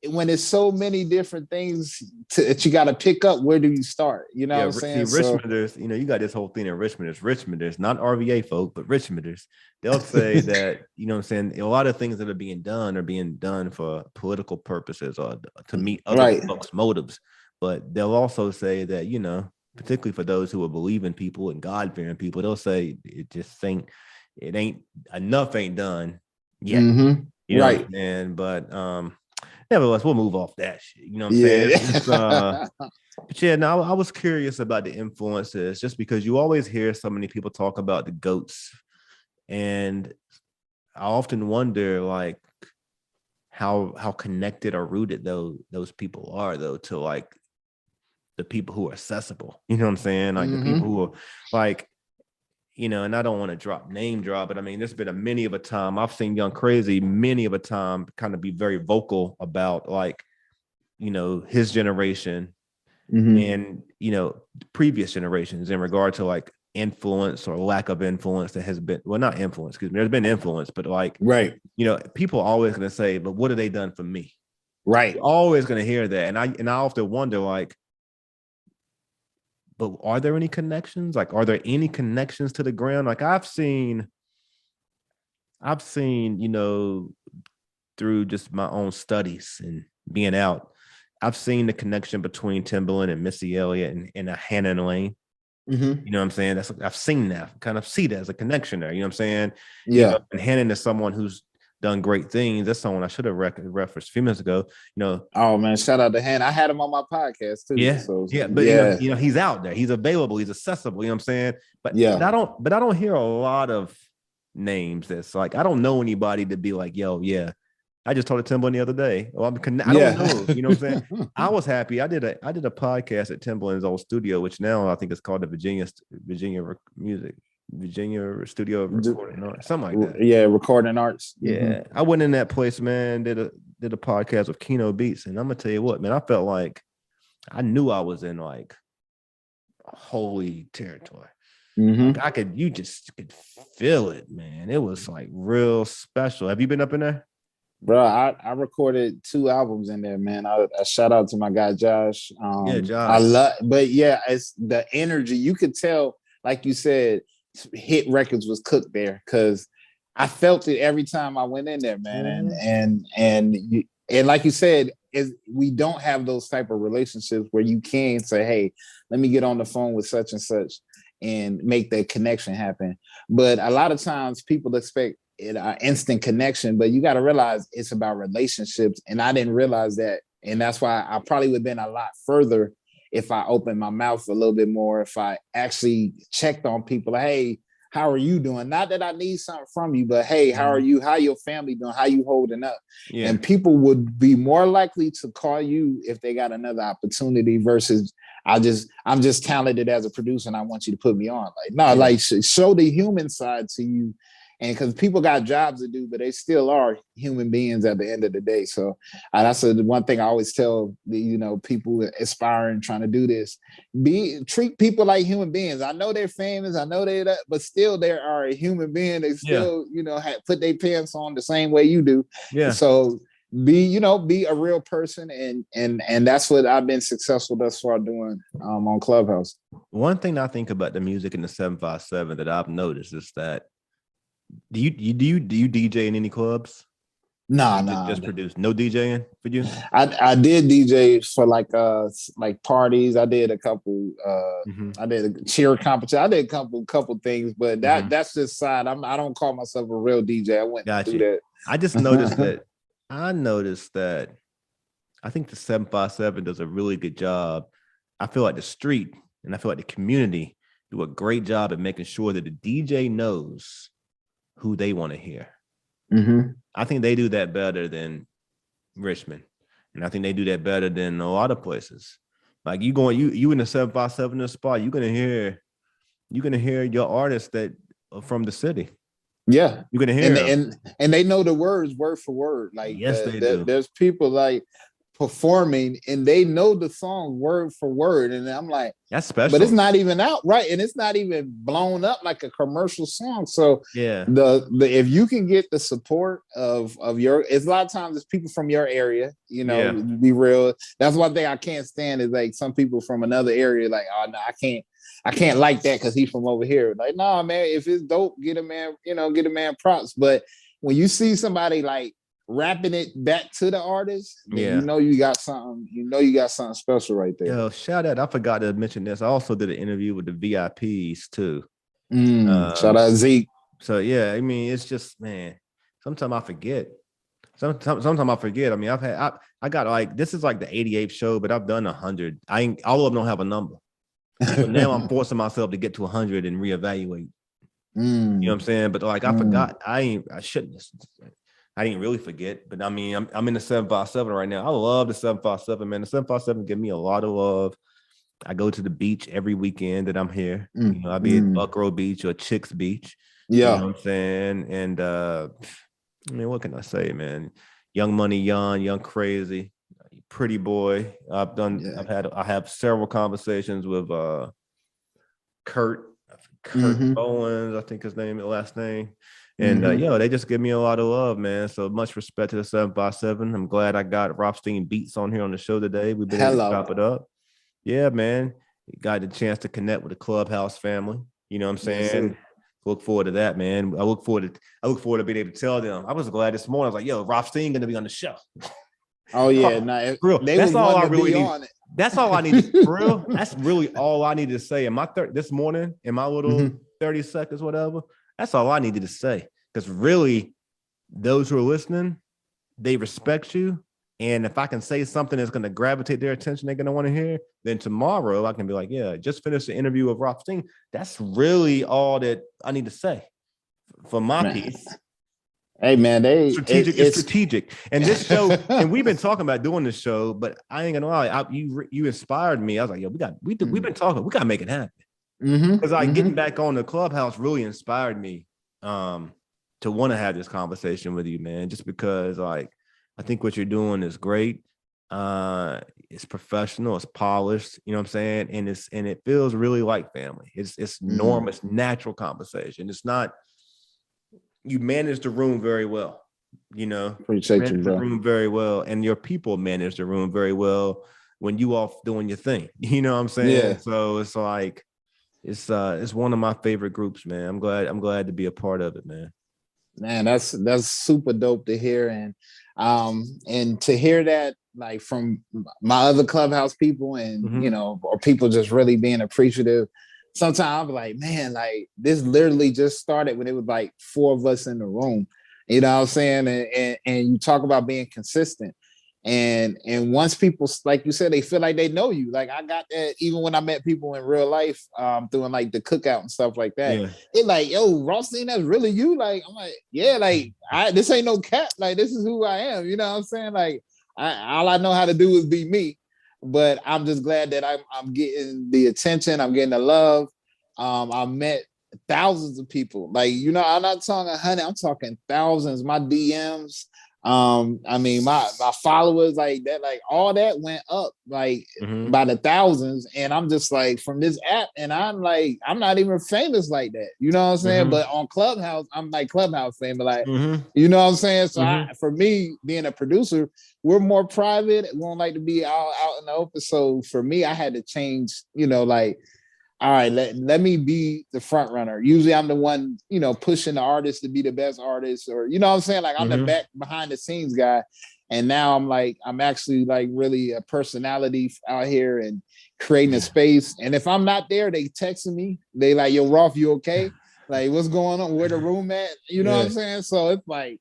when it's so many different things that you got to pick up, where do you start? You know what I'm saying? See, Richmonders, you got this whole thing in Richmonders, not RVA folk, but Richmonders. They'll say that, you know what I'm saying, a lot of things that are being done for political purposes or to meet other folks' motives. But they'll also say that, particularly for those who are believing people and God-fearing people, they'll say it ain't enough ain't done yet. Mm-hmm. You know what I'm saying? But nevertheless, we'll move off that shit. You know what I'm saying? But yeah, no, I was curious about the influences just because you always hear so many people talk about the GOATs. And I often wonder like how connected or rooted those people are though to like the people who are accessible. You know what I'm saying? Like the people who are like, you know, and I don't want to name drop, but I mean, there's been a many of a time I've seen Young Crazy many of a time kind of be very vocal about like, you know, his generation and, you know, previous generations in regard to like influence or lack of influence that has been, well, not influence, excuse me, there's been influence, but like, right. You know, people are always going to say, but what have they done for me? Right. You're always going to hear that. And I often wonder like, but are there any connections? Like, are there any connections to the ground? Like I've seen, you know, through just my own studies and being out, I've seen the connection between Timbaland and Missy Elliott and a Hannah and Lane. You know what I'm saying? I've seen that, kind of see that as a connection there. You know what I'm saying? Yeah. You know, and Hannah is someone who's done great things. That's someone I should have referenced a few minutes ago. You know, oh man, shout out to Hannah. I had him on my podcast too. Yeah, so, yeah, but you know, he's out there, he's available, he's accessible. You know what I'm saying? But I don't hear a lot of names that's like I don't know anybody to be like, yo, yeah. I just told Timbaland the other day. Well, I don't know. You know what I'm saying? I was happy. I did a podcast at Timbaland's old studio, which now I think it's called the Virginia Studio of Recording Arts, something like that. Yeah, Recording Arts. Yeah, I went in that place, man. Did a podcast with Keno Beats, and I'm gonna tell you what, man. I felt like I knew I was in like holy territory. Like you just could feel it, man. It was like real special. Have you been up in there? Bro, I recorded 2 albums in there, man. I shout out to my guy Josh. Josh. I love, but yeah, it's the energy. You could tell, like you said, Hit Records was cooked there because I felt it every time I went in there, man. And like you said, we don't have those type of relationships where you can say, hey, let me get on the phone with such and such and make that connection happen. But a lot of times people expect instant connection, but you got to realize it's about relationships. And I didn't realize that. And that's why I probably would have been a lot further if I opened my mouth a little bit more, if I actually checked on people. Hey, how are you doing? Not that I need something from you, but hey, how are you? How your family doing? How you holding up? Yeah. And people would be more likely to call you if they got another opportunity versus I'm just talented as a producer and I want you to put me on. Like, no, like show the human side to you. And because people got jobs to do, but they still are human beings at the end of the day. So that's the one thing I always tell people aspiring, trying to do this: treat people like human beings. I know they're famous, I know they that, but still they are a human being. They still put their pants on the same way you do. Yeah. So be a real person, and that's what I've been successful thus far doing on Clubhouse. One thing I think about the music in the 757 that I've noticed is that. Do you DJ in any clubs? No. Just produce. No DJing for you? I did DJ for like parties. I did a couple. I did a cheer competition. I did a couple things, but that's just side. I don't call myself a real DJ. I went to do that. I just noticed that. I think the 757 does a really good job. I feel like the street and I feel like the community do a great job at making sure that the DJ knows who they want to hear. I think they do that better than Richmond. And I think they do that better than a lot of places. Like you in the 757 spot, you're gonna hear your artists that are from the city. Yeah. You're gonna hear and they know the words word for word. Like yes, they do. There's people like performing and they know the song word for word, and I'm like, that's special. But it's not even out, right? And it's not even blown up like a commercial song. So yeah, the if you can get the support of your, it's a lot of times it's people from your area, be real. That's one thing I can't stand is like some people from another area, like, oh no, I can't like that because he's from over here. Like, no, man, if it's dope, get a man props. But when you see somebody like rapping it back to the artist, you got something special right there. Yo, shout out! I forgot to mention this. I also did an interview with the VIPs too. Shout out Zeke. So yeah, I mean, it's just, man, sometimes I forget. Sometimes I forget. I mean, I got like, this is like the 88th show, but I've done 100. All of them don't have a number. So now I'm forcing myself to get to 100 and reevaluate. You know what I'm saying? But like, I forgot. I shouldn't. I didn't really forget. But I mean, I'm in the 757 right now. I love the 757, man. The 757 give me a lot of love. I go to the beach every weekend that I'm here. You know, I'll be at Buckrow Beach or Chicks Beach. Yeah. You know what I'm saying? And I mean, what can I say, man? Young Money Young Crazy, Pretty Boy. I have several conversations with Kurt Owens, I think his last name. And they just give me a lot of love, man. So much respect to the 757. I'm glad I got Rothstein Beatz on here on the show today. We've been able to chop it up. Yeah, man. Got the chance to connect with the Clubhouse family. You know what I'm saying? Yes, look forward to that, man. I look forward to being able to tell them. I was glad this morning. I was like, yo, Rothstein gonna be on the show. Oh yeah, that's all I really need. That's all I needed. For real. That's really all I needed to say. In my this morning, in my little 30 seconds, whatever. That's all I needed to say. Because really, those who are listening, they respect you. And if I can say something that's going to gravitate their attention, they're going to want to hear, then tomorrow I can be like, yeah, just finished the interview with Rothstein. That's really all that I need to say for my piece. Hey, man, it's strategic. And this show, and we've been talking about doing this show, but I ain't going to lie, you inspired me. I was like, yo, we've been talking, we got to make it happen. Because getting back on the Clubhouse really inspired me to want to have this conversation with you, man, just because like, I think what you're doing is great. It's professional, it's polished, you know what I'm saying? And it feels really like family. It's normal, it's natural conversation. It's not, you manage the room very well, you know. Appreciate you, bro. The room very well, and your people manage the room very well when you off doing your thing. You know what I'm saying? Yeah. So it's like it's one of my favorite groups, man. I'm glad to be a part of it, man. Man, that's super dope to hear, and to hear that like from my other Clubhouse people, and you know, or people just really being appreciative. Sometimes I'm like, man, like this literally just started when it was like 4 of us in the room. You know what I'm saying? And you talk about being consistent. And once people, like you said, they feel like they know you. Like I got that even when I met people in real life, doing like the cookout and stuff like that. Yeah. It like, yo, Rothstein, that's really you. Like, I'm like, yeah, like this ain't no cap. Like, this is who I am. You know what I'm saying? Like, all I know how to do is be me. But I'm just glad that I'm getting the attention. I'm getting the love. I met thousands of people. Like, you know, I'm not talking 100. I'm talking thousands. My DMs. I mean, my followers, like that, like all that went up like by the thousands. And I'm just like, from this app, and I'm like, I'm not even famous like that. You know what I'm saying? But on Clubhouse, I'm like Clubhouse famous. Like, you know what I'm saying? So for me, being a producer, we're more private. We don't like to be out in the open. So for me, I had to change, you know, like, all right, let me be the front runner. Usually I'm the one, you know, pushing the artist to be the best artist, or, you know what I'm saying? Like I'm the back behind the scenes guy. And now I'm actually like really a personality out here and creating a space. And if I'm not there, they texting me. They like, yo, Rolf, you okay? Like, what's going on? Where the room at? You know what I'm saying? So it's like,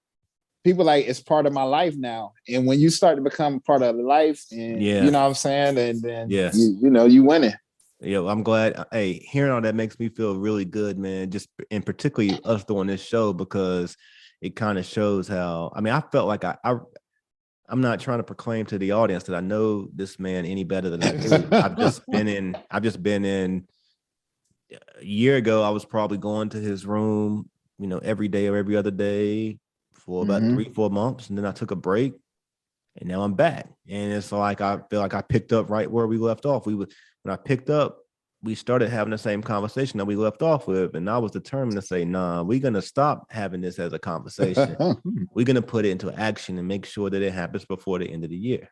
people like, it's part of my life now. And when you start to become part of the life, and you know what I'm saying? And then, you know, you winning. Yeah, I'm glad. Hey, hearing all that makes me feel really good, man. Just in particularly us doing this show, because it kind of shows how, I mean, I felt like I'm not trying to proclaim to the audience that I know this man any better than I do. I've just been in a year ago. I was probably going to his room, you know, every day or every other day for about 3-4 months. And then I took a break, and now I'm back. And it's like, I feel like I picked up right where we left off. When I picked up, we started having the same conversation that we left off with. And I was determined to say, nah, we're going to stop having this as a conversation. We're going to put it into action and make sure that it happens before the end of the year.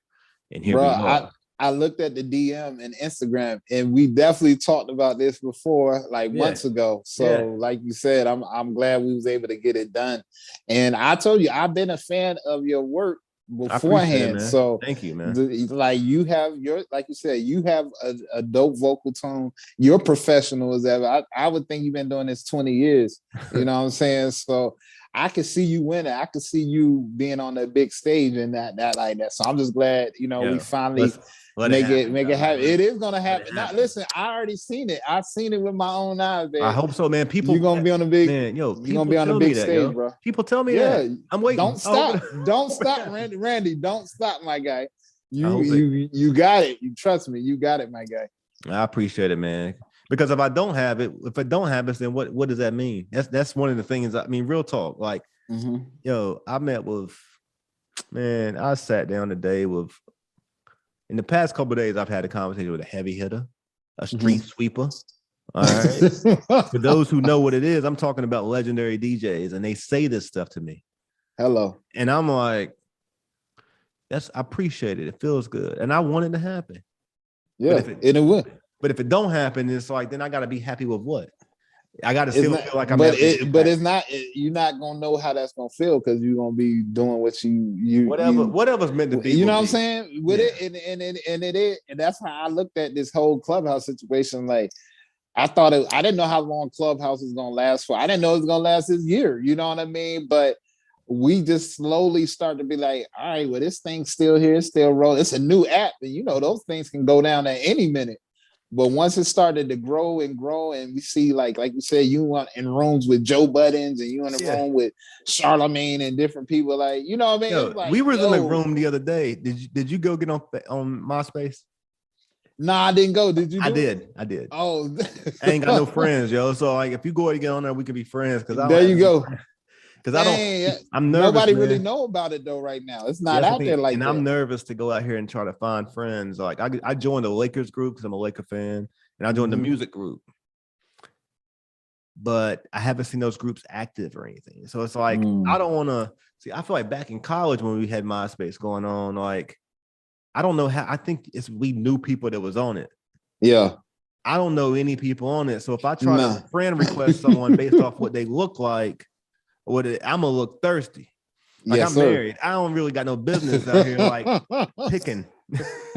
And here we are. I looked at the DM and Instagram, and we definitely talked about this before, like months ago. So like you said, I'm glad we was able to get it done. And I told you, I've been a fan of your work beforehand. It, so thank you, man. Like you have like you said, you have a dope vocal tone. You're professional as ever. I would think you've been doing this 20 years. You know what I'm saying? So I could see you winning. I could see you being on that big stage and that like that. So I'm just glad, we finally make it happen. It is gonna happen. Now, listen, I already seen it. I've seen it with my own eyes, man. I hope so, man. People, you're gonna be on a big, man. Yo, you're gonna be on a big stage, bro. People tell me that. I'm waiting. Don't stop. Don't stop, Randy. Randy, don't stop, my guy. You got it. You trust me. You got it, my guy. I appreciate it, man. Because if I don't have it, then what does that mean? That's one of the things. I mean, real talk. Like, I met with, man. I sat down today with. In the past couple of days, I've had a conversation with a heavy hitter, a street sweeper. All right. For those who know what it is, I'm talking about legendary DJs, and they say this stuff to me. Hello. And I'm like, I appreciate it. It feels good. And I want it to happen. Yeah, it will. But if it don't happen, it's like, then I got to be happy with what? I got to still feel like I'm. But it's not. You're not gonna know how that's gonna feel because you're gonna be doing what whatever's meant to be. You know what I'm saying? With it, and it is, and that's how I looked at this whole Clubhouse situation. Like, I didn't know how long Clubhouse was gonna last for. I didn't know it was gonna last this year. You know what I mean? But we just slowly start to be like, all right, well, this thing's still here, it's still rolling. It's a new app, and those things can go down at any minute. But once it started to grow, and we see, like you said, you went in rooms with Joe Buttons, and you in a room with Charlemagne and different people, like, you know what I mean? We were in the room the other day. Did you go get on MySpace? Nah, I didn't go. Did you? I did. Oh, I ain't got no friends, yo. So like, if you go and get on there, we could be friends. Because there you go. Because I'm nervous. Nobody really know about it though right now. It's not out there like that. And I'm nervous to go out here and try to find friends. Like I joined the Lakers group because I'm a Laker fan, and I joined the music group. But I haven't seen those groups active or anything. So it's like, I don't want to see. I feel like back in college when we had MySpace going on, like, I don't know how. I think we knew people that was on it. Yeah. I don't know any people on it. So if I try to friend request someone based off what they look like, I'm gonna look thirsty. Like, I'm married. I don't really got no business out here like picking.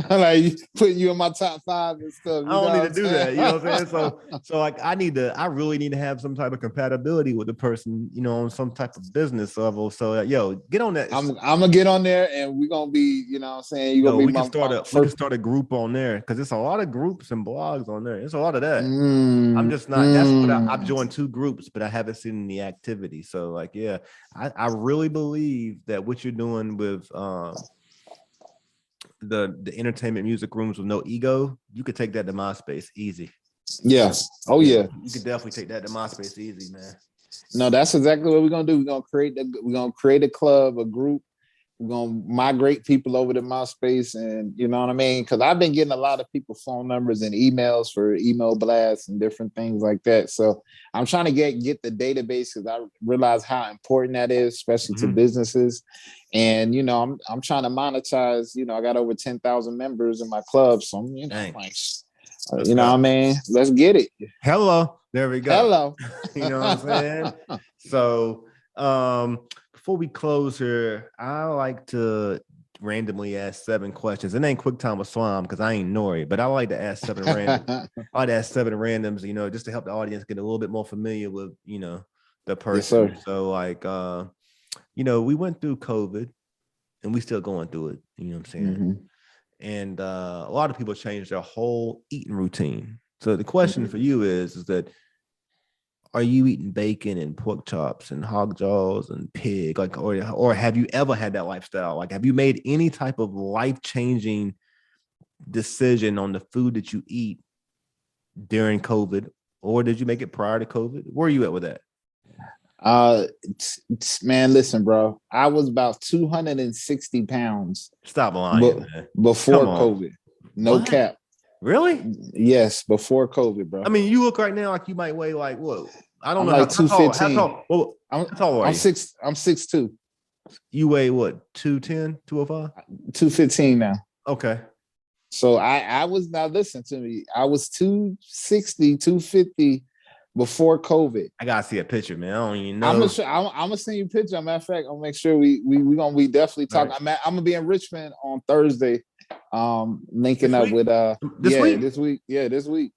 Like putting you in my top 5 and stuff. I don't need to do that. You know what I'm saying? So like I really need to have some type of compatibility with the person, on some type of business level. So get on that. I'm gonna get on there, and we're gonna be, you know what I'm saying? You're gonna be we can start a group on there, because it's a lot of groups and blogs on there. It's a lot of that. I'm just not. That's what I've joined 2 groups, but I haven't seen any activity. So like, I really believe that what you're doing with the entertainment music rooms with no ego, you could take that to MySpace easy. Yeah. Oh yeah. You could definitely take that to MySpace easy, man. No, that's exactly what we're gonna do. We're gonna create a club, a group. We're gonna migrate people over to MySpace, and you know what I mean? Because I've been getting a lot of people phone numbers and emails for email blasts and different things like that. So I'm trying to get the database, because I realize how important that is, especially to businesses. And I'm trying to monetize. I got over 10,000 members in my club, so I'm nice. What I mean? Let's get it. Hello, there we go. Hello. You know what I'm saying? So before we close here, I like to randomly ask 7 questions. It ain't quick time with Swam because I ain't Nori, but I like to ask 7 random. I like to ask 7 randoms, just to help the audience get a little bit more familiar with, the person. Yes, so like, we went through COVID, and we still going through it. You know what I'm saying? And a lot of people changed their whole eating routine. So the question for you is that, are you eating bacon and pork chops and hog jaws and pig? Like, or have you ever had that lifestyle? Like, have you made any type of life-changing decision on the food that you eat during COVID, or did you make it prior to COVID? Where are you at with that? Man, listen, bro. I was about 260 pounds. Stop lying, man. Before COVID. No what? Cap. Really? Yes, before COVID, bro. I mean, you look right now like you might weigh like what? I don't know. Like 215. How tall are you? I'm 6'2". You weigh what? 210, 205? 215 now. Okay. So I was, now listen to me. I was 260, 250 before COVID. I gotta see a picture, man. I don't even know. I'm gonna send you a picture. Matter of fact, I'll make sure we definitely talk. Right. I'm gonna be in Richmond on Thursday. Linking up with this week.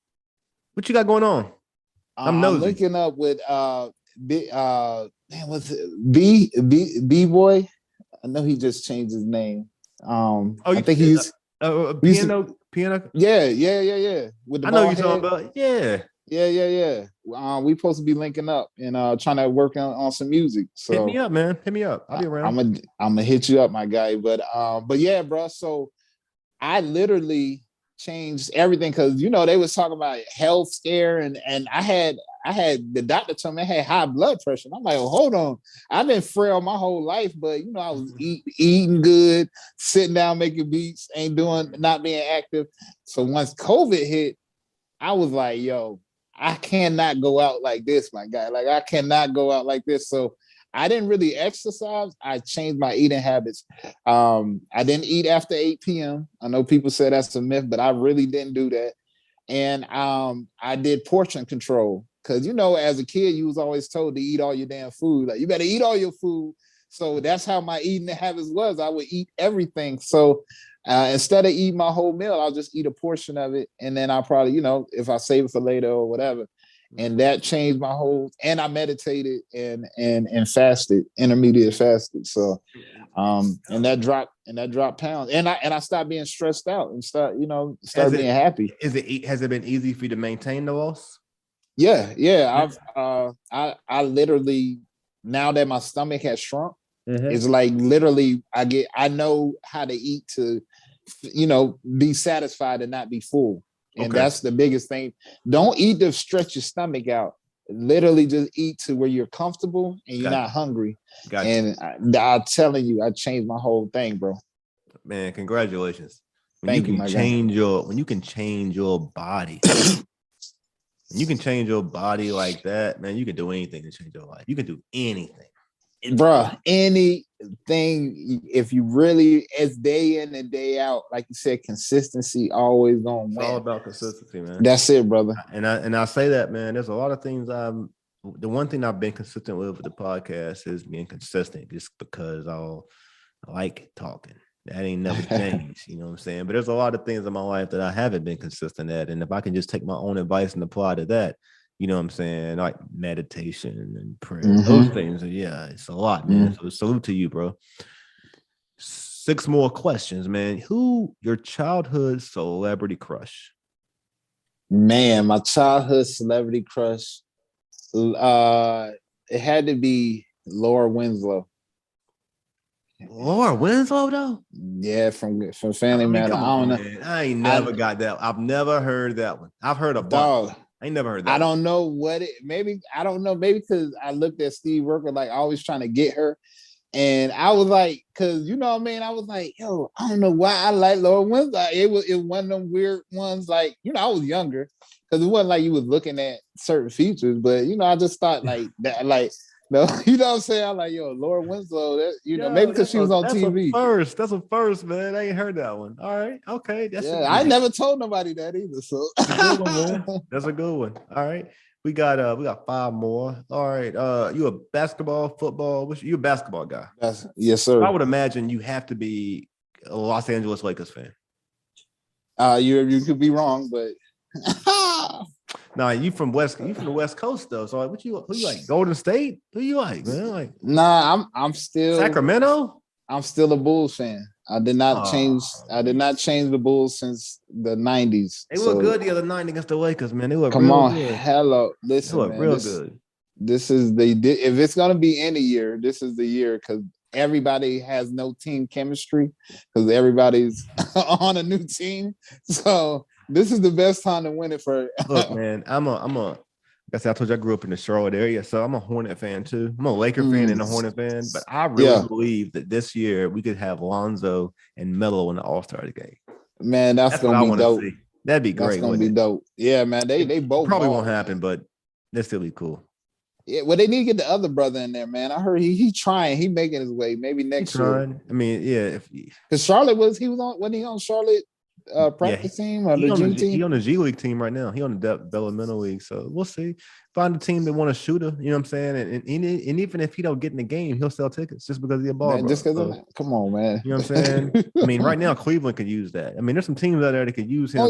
What you got going on? I'm linking up with man, what's it? B boy. I know he just changed his name. I think he's piano. yeah. With the I know bald you're talking head. about. Yeah. Yeah. We supposed to be linking up and trying to work on some music. So hit me up, man. Hit me up. I'll be around. I'm gonna hit you up, my guy. But yeah, bro. So I literally changed everything because they was talking about health scare and I had the doctor told me I had high blood pressure. And I'm like, well, hold on. I've been frail my whole life, but I was eating good, sitting down, making beats, not being active. So once COVID hit, I was like, yo, I cannot go out like this, my guy. Like I cannot go out like this. So I didn't really exercise. I changed my eating habits. I didn't eat after 8 p.m. I know people say that's a myth, but I really didn't do that. And I did portion control because as a kid, you was always told to eat all your damn food. Like you better eat all your food. So that's how my eating habits was. I would eat everything. So instead of eating my whole meal, I'll just eat a portion of it, and then I'll probably, if I save it for later or whatever. And that changed my whole. And I meditated and fasted, intermediate fasted. So, and that dropped pounds, and I stopped being stressed out and start being happy. Has it been easy for you to maintain the loss? Yeah. I literally, now that my stomach has shrunk, it's like literally I know how to eat to, be satisfied and not be full. And that's the biggest thing. Don't eat to stretch your stomach out. Literally just eat to where you're comfortable and you're not hungry. And I'm telling you, I changed my whole thing, bro. Man, congratulations. Thank you, my guy. When you can change your body. You can change your body like that, man. You can do anything to change your life. You can do anything. Bro, anything, if you really, it's day in and day out, like you said, consistency always gonna win. It's all about consistency, man. That's it, brother. And I say that, man. There's a lot of things the one thing I've been consistent with the podcast is being consistent, just because I like talking. That ain't never changed, you know what I'm saying? But there's a lot of things in my life that I haven't been consistent at, and if I can just take my own advice and apply to that, you know what I'm saying? Like meditation and prayer, those things. Yeah, it's a lot, man. So salute to you, bro. 6 more questions, man. Who your childhood celebrity crush? Man, my childhood celebrity crush. It had to be Laura Winslow. Laura Winslow, though? Yeah, from Family Matter. I don't know. Man. I ain't never got that. I've never heard that one. I've heard a bunch. I ain't never heard that. I don't know what it. Maybe I don't know. Maybe because I looked at Steve Urkel like always trying to get her, and I was like, because what I mean. I was like, yo, I don't know why I like Laura Winslow. It was one of them weird ones. Like I was younger, because it wasn't like you was looking at certain features, but I just thought like that, like. No, you know what I'm saying? I'm like, yo, Laura Winslow, that, maybe because she was on TV. That's a first, man. I ain't heard that one. All right. Okay. I never told nobody that either. So that's a good one, man. That's a good one. All right. We got 5 more. All right. You a basketball, football? You a basketball guy? Yes, sir. I would imagine you have to be a Los Angeles Lakers fan. You could be wrong, but nah, you from the West Coast though. So who you like? Golden State? Who you like, man? Like, nah, I'm still Sacramento. I'm still a Bulls fan. I did not change the Bulls since the 90s. They look good the other night against the Lakers, man. They look come real on, good. hello, listen, they look man, real good. This is if it's gonna be any year, this is the year because everybody has no team chemistry because everybody's on a new team. So this is the best time to win it for. Look, man, I told you I grew up in the Charlotte area, so I'm a Hornet fan too. I'm a Laker fan and a Hornet fan, but I really believe that this year we could have Lonzo and Melo in the All-Star game. Man, that's gonna be dope. See. That'd be great. That's gonna be dope. Yeah, man. They both probably won't happen, but that'd still be cool. Yeah, well, they need to get the other brother in there, man. I heard he trying, he making his way. Maybe next year. I mean, yeah, because Charlotte wasn't he on Charlotte practice team or the G team? He on the G League team right now. He on the developmental league. So we'll see. Find a team that want a shooter. You know what I'm saying? And even if he don't get in the game, he'll sell tickets just because he's a ball. Just because come on, man. You know what I'm saying? I mean, right now Cleveland could use that. I mean, there's some teams out there that could use him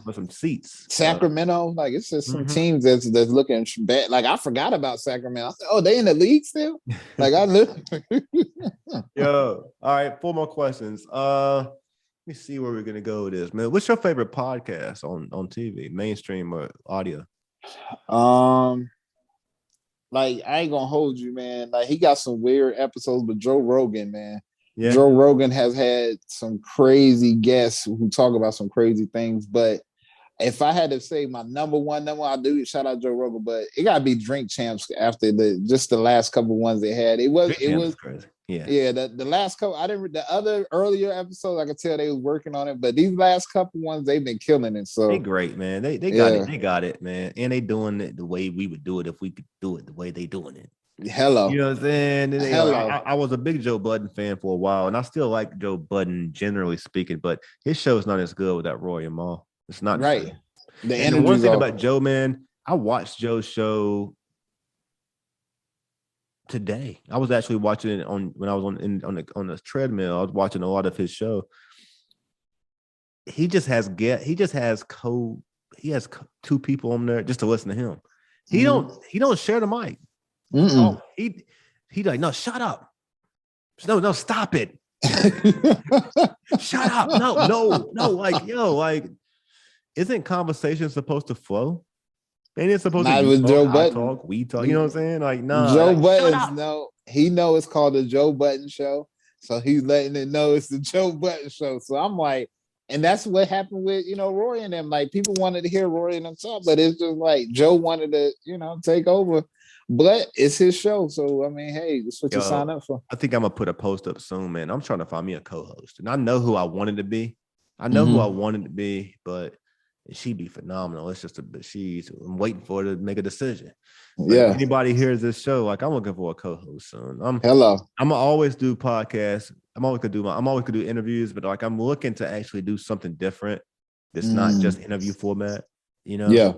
for some seats. Sacramento, like it's just some teams that's looking bad. Like I forgot about Sacramento. I said, oh, they in the league still? Like I live. Yo, all right, 4 more questions. Let me see where we're gonna go with this, man. What's your favorite podcast on TV, mainstream or audio? Like I ain't gonna hold you, man. Like he got some weird episodes, but Joe Rogan, man. Yeah. Joe Rogan has had some crazy guests who talk about some crazy things. But if I had to say my number one, I do shout out Joe Rogan, but it gotta be Drink Champs after the last couple ones they had. It was crazy. Yeah. The last couple, the other earlier episodes, I could tell they was working on it, but these last couple ones they've been killing it. So they great, man. They got it. They got it, man. And they doing it the way we would do it if we could do it the way they doing it. Hello. You know what I'm saying? Hello. I was a big Joe Budden fan for a while, and I still like Joe Budden generally speaking, but his show's not as good without Roy and Mal. It's not right. The one thing about Joe, man, I watched Joe's show today. I was actually watching it when I was on the treadmill. I was watching a lot of his show. He has 2 people on there just to listen to him. He don't share the mic. Oh, he like, no, shut up. No, stop it. Shut up. No, like, yo, like, isn't conversation supposed to flow? Ain't it supposed to be Joe Budden. Talk, we talk, you know what I'm saying? Like, no. Joe Budden, he know it's called the Joe Budden Show. So he's letting it know it's the Joe Budden Show. So I'm like, and that's what happened with, Roy and them. Like people wanted to hear Roy and them talk, but it's just like Joe wanted to, take over. But it's his show. So I mean, hey, that's what you sign up for. I think I'm gonna put a post up soon, man. I'm trying to find me a co-host. And I know who I wanted to be. Who I wanted to be, but she'd be phenomenal. It's just I'm waiting for her to make a decision. But if anybody hears this show, like I'm looking for a co-host soon. I'm gonna always do podcasts. I'm always gonna do interviews, but like I'm looking to actually do something different that's not just interview format, Yeah.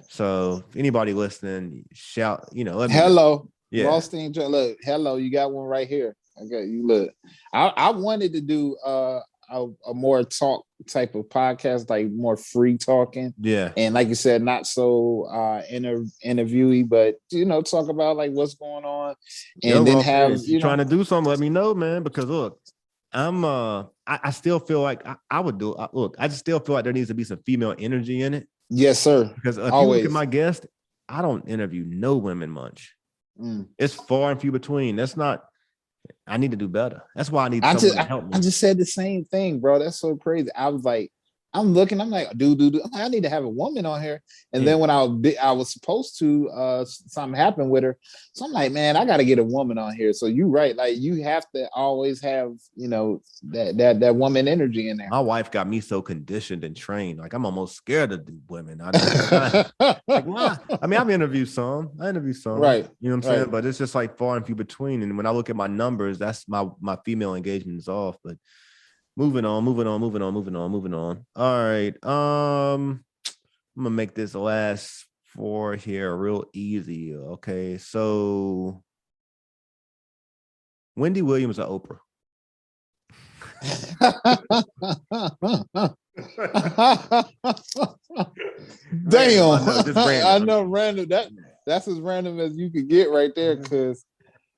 So if anybody listening, shout, hello. Yeah. Rothstein, look, hello, you got one right here. Okay, you look. I wanted to do a more talk type of podcast, like more free talking. Yeah. And like you said, not so interviewee, but talk about like what's going on. And then have you trying to do something, let me know, man. Because look, I'm I still feel like I would do I just still feel like there needs to be some female energy in it. Yes, sir. Because if you look at my guest, I don't interview no women much. It's far and few between. That's not. I need to do better. That's why I need someone to help me. I just said the same thing, bro. That's so crazy. I was like, I'm looking. I'm like, dude. I'm like, I need to have a woman on here. And then when I was supposed to, something happened with her. So I'm like, man, I got to get a woman on here. So you're right. Like you have to always have, that woman energy in there. My wife got me so conditioned and trained. Like I'm almost scared to do women. Like, why? I mean, I've interviewed some. Right. You know what I'm saying? But it's just like far and few between. And when I look at my numbers, that's my female engagement is off. But moving on. All right. I'm gonna make this last 4 here real easy. Okay. So Wendy Williams or Oprah? Damn. I know random. That's as random as you could get right there, because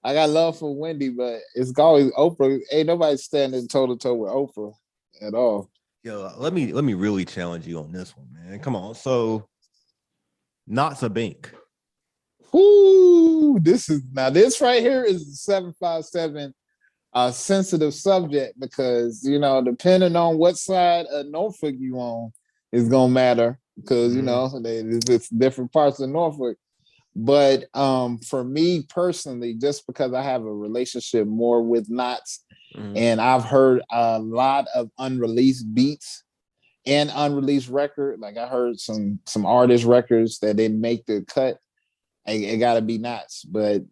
I got love for Wendy, but it's always Oprah. Ain't nobody standing toe to toe with Oprah at all. Yo, let me really challenge you on this one, man. Come on. So, Knots a Bink. Ooh, this right here is a 757 sensitive subject, because depending on what side of Norfolk you on is gonna matter, because it's different parts of Norfolk. But for me personally, just because I have a relationship more with Knots, and I've heard a lot of unreleased beats and unreleased record, like I heard some artist records that didn't make the cut, it gotta be Knots. But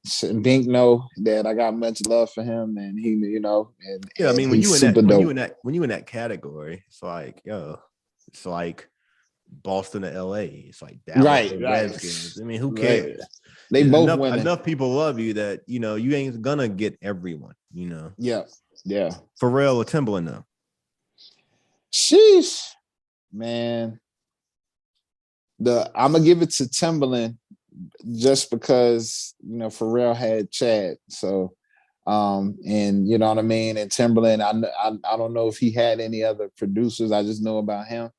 Bink know that I got much love for him, and he, Yeah, I mean, when he's you in super that dope. when you in that category, it's like, it's like Boston to LA. It's like Dallas to Right. Redskins. I mean, who Right. cares? They both winning. Enough people love you that you ain't gonna get everyone. Yeah. Pharrell or Timbaland though. Sheesh, man. I'm gonna give it to Timbaland just because Pharrell had Chad. So, and you know what I mean. And Timbaland, I don't know if he had any other producers. I just know about him.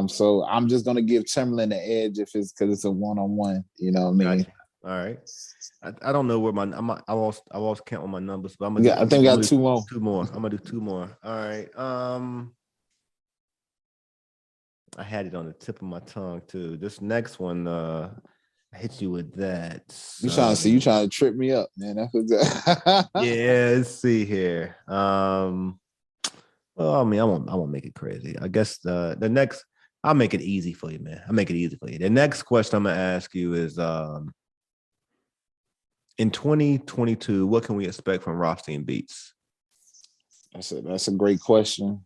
So I'm just gonna give Timbaland the edge if it's because it's a one-on-one. You know what I mean? Gotcha. All right. I don't know where I lost count on my numbers, but I think we got two more. Two more. I'm gonna do two more. All right. I had it on the tip of my tongue too. This next one, I hit you with that. You trying to trip me up, man. That's what yeah, let's see here. Well, I mean, I won't make it crazy. I guess the next, I'll make it easy for you, man. I'll make it easy for you. The next question I'm gonna ask you is in 2022, what can we expect from Rothstein Beatz? That's a great question.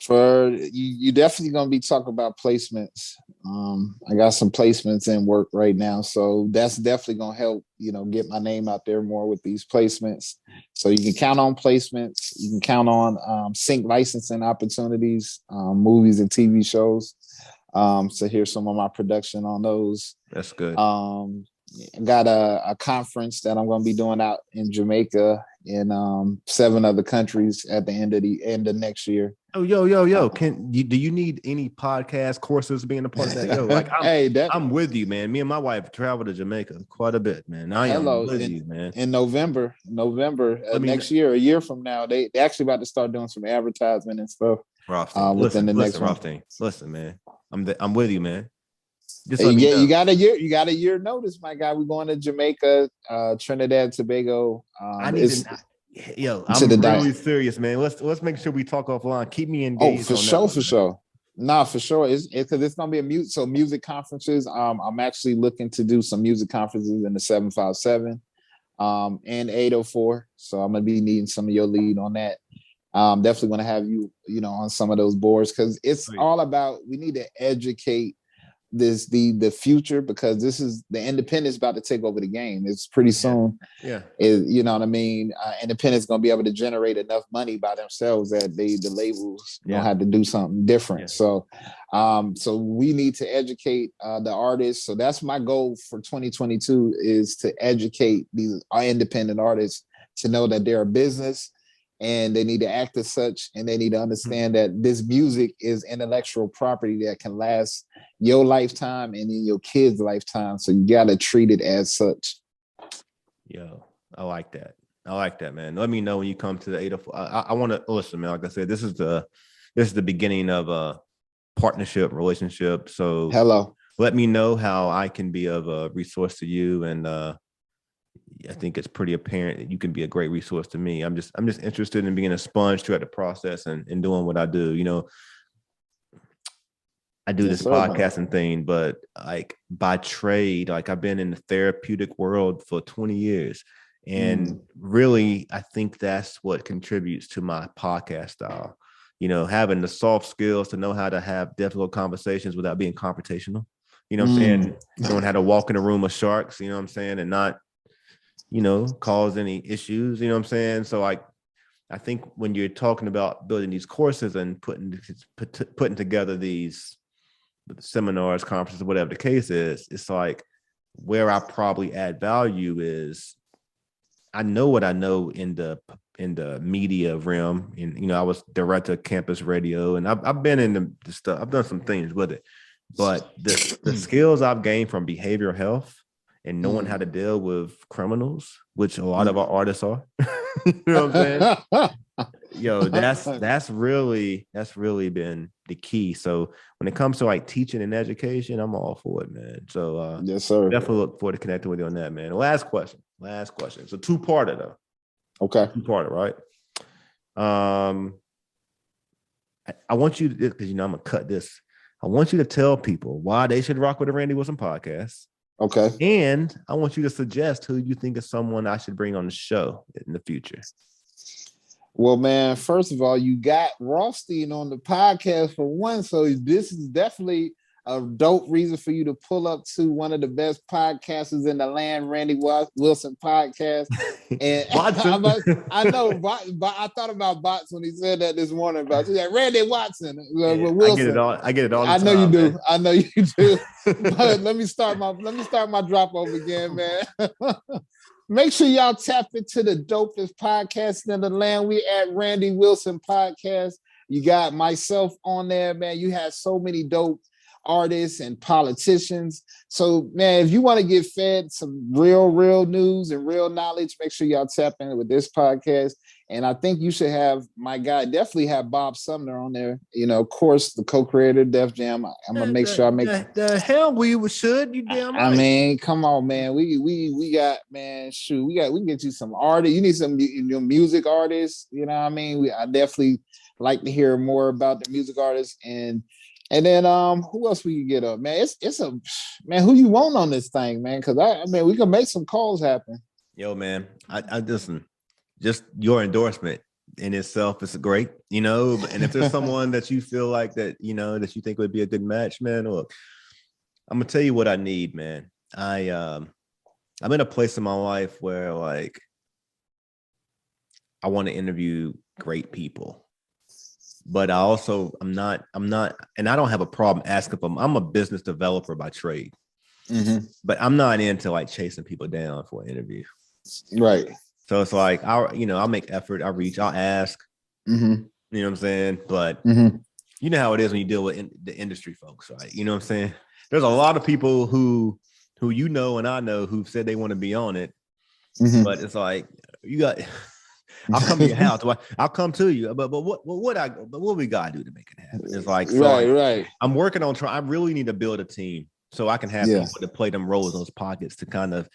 For you definitely gonna be talking about placements. I got some placements in work right now, so that's definitely gonna help get my name out there more with these placements. So you can count on placements. You can count on sync licensing opportunities, movies and TV shows. So here's some of my production on those. That's good. Got a conference that I'm going to be doing out in Jamaica and 7 other countries at the end of next year. Oh, yo! Do you need any podcast courses being a part of that? Yo, like I'm with you, man. Me and my wife travel to Jamaica quite a bit, man. I am with you, man. In November next year, a year from now, they actually about to start doing some advertisement and stuff. Within the next one. Listen, man. I'm with you, man. You got a year notice, my guy. We're going to Jamaica, Trinidad, Tobago. I'm really serious, man. Let's make sure we talk offline. Keep me engaged. For sure. Nah, for sure. It's because it's gonna be music conferences. I'm actually looking to do some music conferences in the 757 and 804. So I'm gonna be needing some of your lead on that. Definitely gonna have you on some of those boards because it's all about we need to educate the future because this is the independents about to take over the game. It's pretty soon. Yeah. You know what I mean? Independents going to be able to generate enough money by themselves that the labels don't have to do something different. So we need to educate the artists. So that's my goal for 2022 is to educate these independent artists to know that they're a business and they need to act as such, and they need to understand that this music is intellectual property that can last your lifetime and in your kids' lifetime. So you got to treat it as such. Yo, I like that, man. Let me know when you come to the 804. I want to listen, man. Like I said, this is the beginning of a partnership relationship. So let me know how I can be of a resource to you, and I think it's pretty apparent that you can be a great resource to me. I'm just interested in being a sponge throughout the process and doing what I do. I do this podcasting thing, but like by trade, like I've been in the therapeutic world for 20 years. And really, I think that's what contributes to my podcast style. Having the soft skills to know how to have difficult conversations without being confrontational. You know what I'm saying? Knowing how to walk in a room of sharks, you know what I'm saying? And not cause any issues, you know what I'm saying? So I think when you're talking about building these courses and putting together these seminars, conferences, whatever the case is, it's like where I probably add value is I know what I know in the media realm. And, I was director of campus radio and I've been in the stuff, I've done some things with it, but the skills I've gained from behavioral health and knowing how to deal with criminals, which a lot of our artists are, you know what I'm saying? Yo, that's really been the key. So when it comes to like teaching and education, I'm all for it, man. So yes, sir. Definitely look forward to connecting with you on that, man. Last question. So 2-parter though. Okay. 2-parter, right? I want you to, because I'm gonna cut this. I want you to tell people why they should rock with the Randy Wilson podcast. Okay. And I want you to suggest who you think is someone I should bring on the show in the future. Well, man, first of all, you got Rothstein on the podcast for one. So this is definitely a dope reason for you to pull up to one of the best podcasters in the land, Randy Wilson podcast. And I know, I thought about Bottz when he said that this morning about Randy Watson. Wilson. I get it all. I know you do. I know you do. But let me start my drop over again, man. Make sure y'all tap into the dopest podcast in the land. We at Randy Wilson Podcast. You got myself on there, man. You have so many dope artists and politicians. So, man, if you want to get fed some real news and real knowledge, make sure y'all tap in with this podcast. And I think you should have my guy, definitely have Bob Sumner on there. You know, of course, the co-creator of Def Jam. I'm gonna make sure I make the hell we should. You damn right. I mean, come on, man. We got, man. Shoot, we can get you some artists. You need some music artists. You know what I mean? I definitely like to hear more about the music artists and then who else we can get up, man? It's a man. Who you want on this thing, man? Because I mean, we can make some calls happen. Yo, man, I listen. Just your endorsement in itself is great, you know. And if there's someone that you feel like that, you know, that you think would be a good match, man, look, I'm gonna tell you what I need, man. I'm in a place in my life where like I want to interview great people. But I'm not, and I don't have a problem asking them. I'm a business developer by trade, but I'm not into like chasing people down for an interview. Right. So it's like, I'll make effort. I'll reach, I'll ask, you know what I'm saying? But you know how it is when you deal with the industry folks, right? You know what I'm saying? There's a lot of people who you know, and I know who've said they want to be on it, but it's like, I'll come to your house. I'll come to you. But what we gotta do to make it happen? It's like, right. I'm working on trying. I really need to build a team so I can have people to play them roles in those pockets to kind of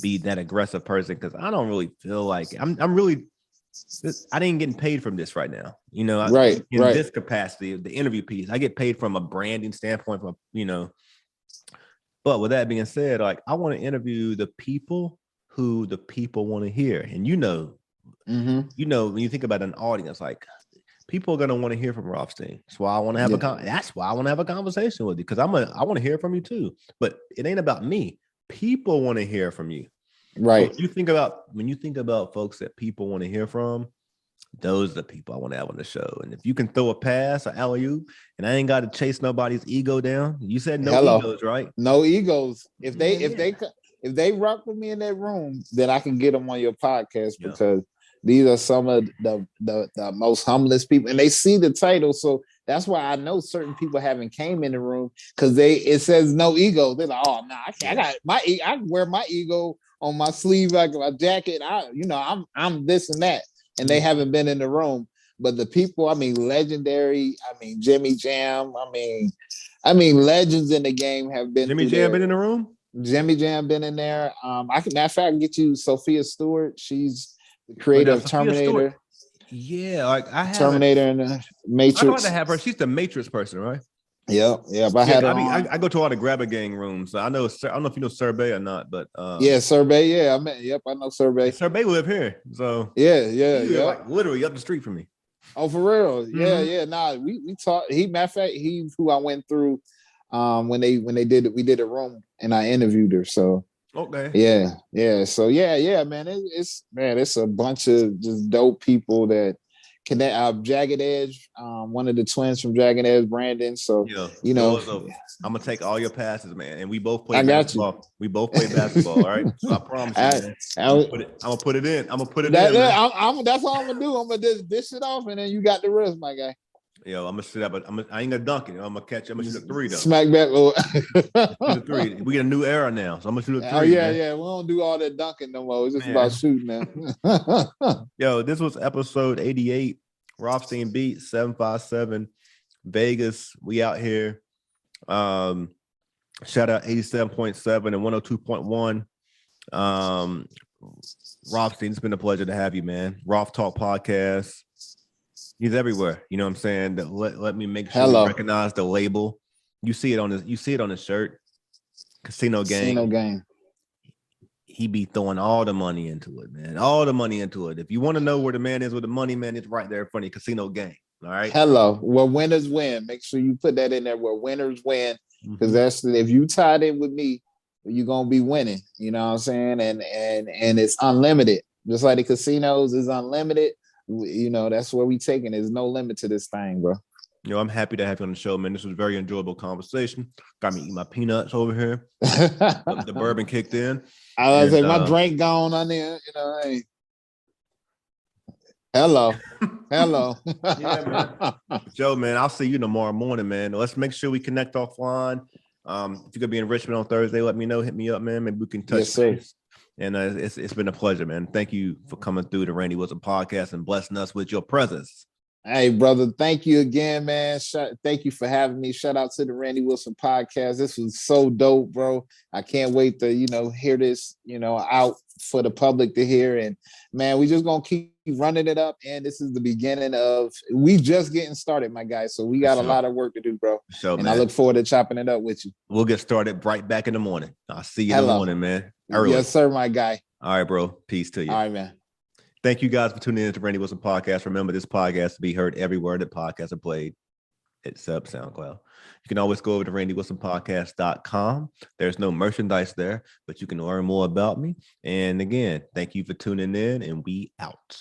be that aggressive person. Because I don't really feel like I didn't get paid from this right now. You know, in this capacity, the interview piece, I get paid from a branding standpoint, from But with that being said, like I want to interview the people who the people want to hear, and you know, when you think about an audience, like people are gonna want to hear from Rothstein. That's why I want to have that's why I want to have a conversation with you, because I want to hear from you too. But it ain't about me. People want to hear from you. Right. So when you think about folks that people want to hear from, those are the people I want to have on the show. And if you can throw a pass or alley-oop, and I ain't got to chase nobody's ego down. You said egos, right? No egos. If they rock with me in that room, then I can get them on your podcast because these are some of the most humblest people, and they see the title, so that's why I know certain people haven't came in the room because it says no ego. They're like, oh no, I wear my ego on my sleeve like my jacket. I'm this and that, and they haven't been in the room. But the people, I mean, legendary. I mean, Jimmy Jam. I mean, legends in the game have been. Jimmy Jam been in the room. Jimmy Jam been in there. Matter of fact, I can get you Sophia Stewart. She's the creator of Terminator. Yeah, like I have Terminator and the Matrix. I'd like to have her. She's the Matrix person, right? Yeah. But I go to all the grabber gang rooms. So I don't know if you know Sorbet or not, but Sorbet. Yeah, I know Sorbet. Sorbet live here, so yeah. Like literally up the street from me. Oh, for real? Yeah. Nah, we talked. Matter of fact, he's who I went through when we did a room and I interviewed her. So okay. Yeah. So yeah, man. It's a bunch of just dope people that connect. Jagged Edge, one of the twins from Jagged Edge, Brandon. So I'm gonna take all your passes, man. And we both play basketball. We both play basketball, all right? So I promise you, I'm gonna put it in. I'm gonna put it in. That's all I'm gonna do. I'm gonna just dish it off, and then you got the rest, my guy. Yo, I'm gonna sit up, but I ain't gonna dunk it. I'm gonna catch it. I'm gonna shoot a three though. Smack back. Shoot a three. We get a new era now, so I'm gonna shoot a three. Oh yeah. We don't do all that dunking no more. It's just about shooting now. Yo, this was episode 88. Rothstein Beatz 757 Vegas. We out here. Shout out 87.7 and 102.1. Rothstein, it's been a pleasure to have you, man. Roth Talk Podcast. He's everywhere. You know what I'm saying? Let me make sure you recognize the label. You see it on his shirt. Casino game. He be throwing all the money into it, man. All the money into it. If you want to know where the man is with the money, man, it's right there in front of casino game. All right. Hello. Where winners win. Make sure you put that in there where winners win. Because that's if you tied in with me, you're gonna be winning. You know what I'm saying? And it's unlimited. Just like the casinos is unlimited. You know, that's where we taking. There's no limit to this thing, bro. Yo, I'm happy to have you on the show, man. This was a very enjoyable conversation. Got me eating my peanuts over here. The bourbon kicked in. I was like, my drink gone on there. You know, hey. Hello. Yeah, man. Joe, man, I'll see you tomorrow morning, man. Let's make sure we connect offline. If you're gonna be in Richmond on Thursday, let me know. Hit me up, man. Maybe we can touch base. And it's been a pleasure, man. Thank you for coming through the Randy Wilson podcast and blessing us with your presence. Hey, brother, thank you again, man. Thank you for having me. Shout out to the Randy Wilson podcast. This was so dope, bro. I can't wait to, hear this, out for the public to hear. And man, we just going to keep running it up. And this is the beginning of, we just getting started, my guy. So we got a lot of work to do, bro. And man, I look forward to chopping it up with you. We'll get started right back in the morning. I'll see you in the morning, man. Early. Yes, sir, my guy. All right, bro. Peace to you. All right, man. Thank you guys for tuning in to Randy Wilson Podcast. Remember, this podcast to be heard everywhere that podcasts are played, except SoundCloud. You can always go over to randywilsonpodcast.com. There's no merchandise there, but you can learn more about me. And again, thank you for tuning in, and we out.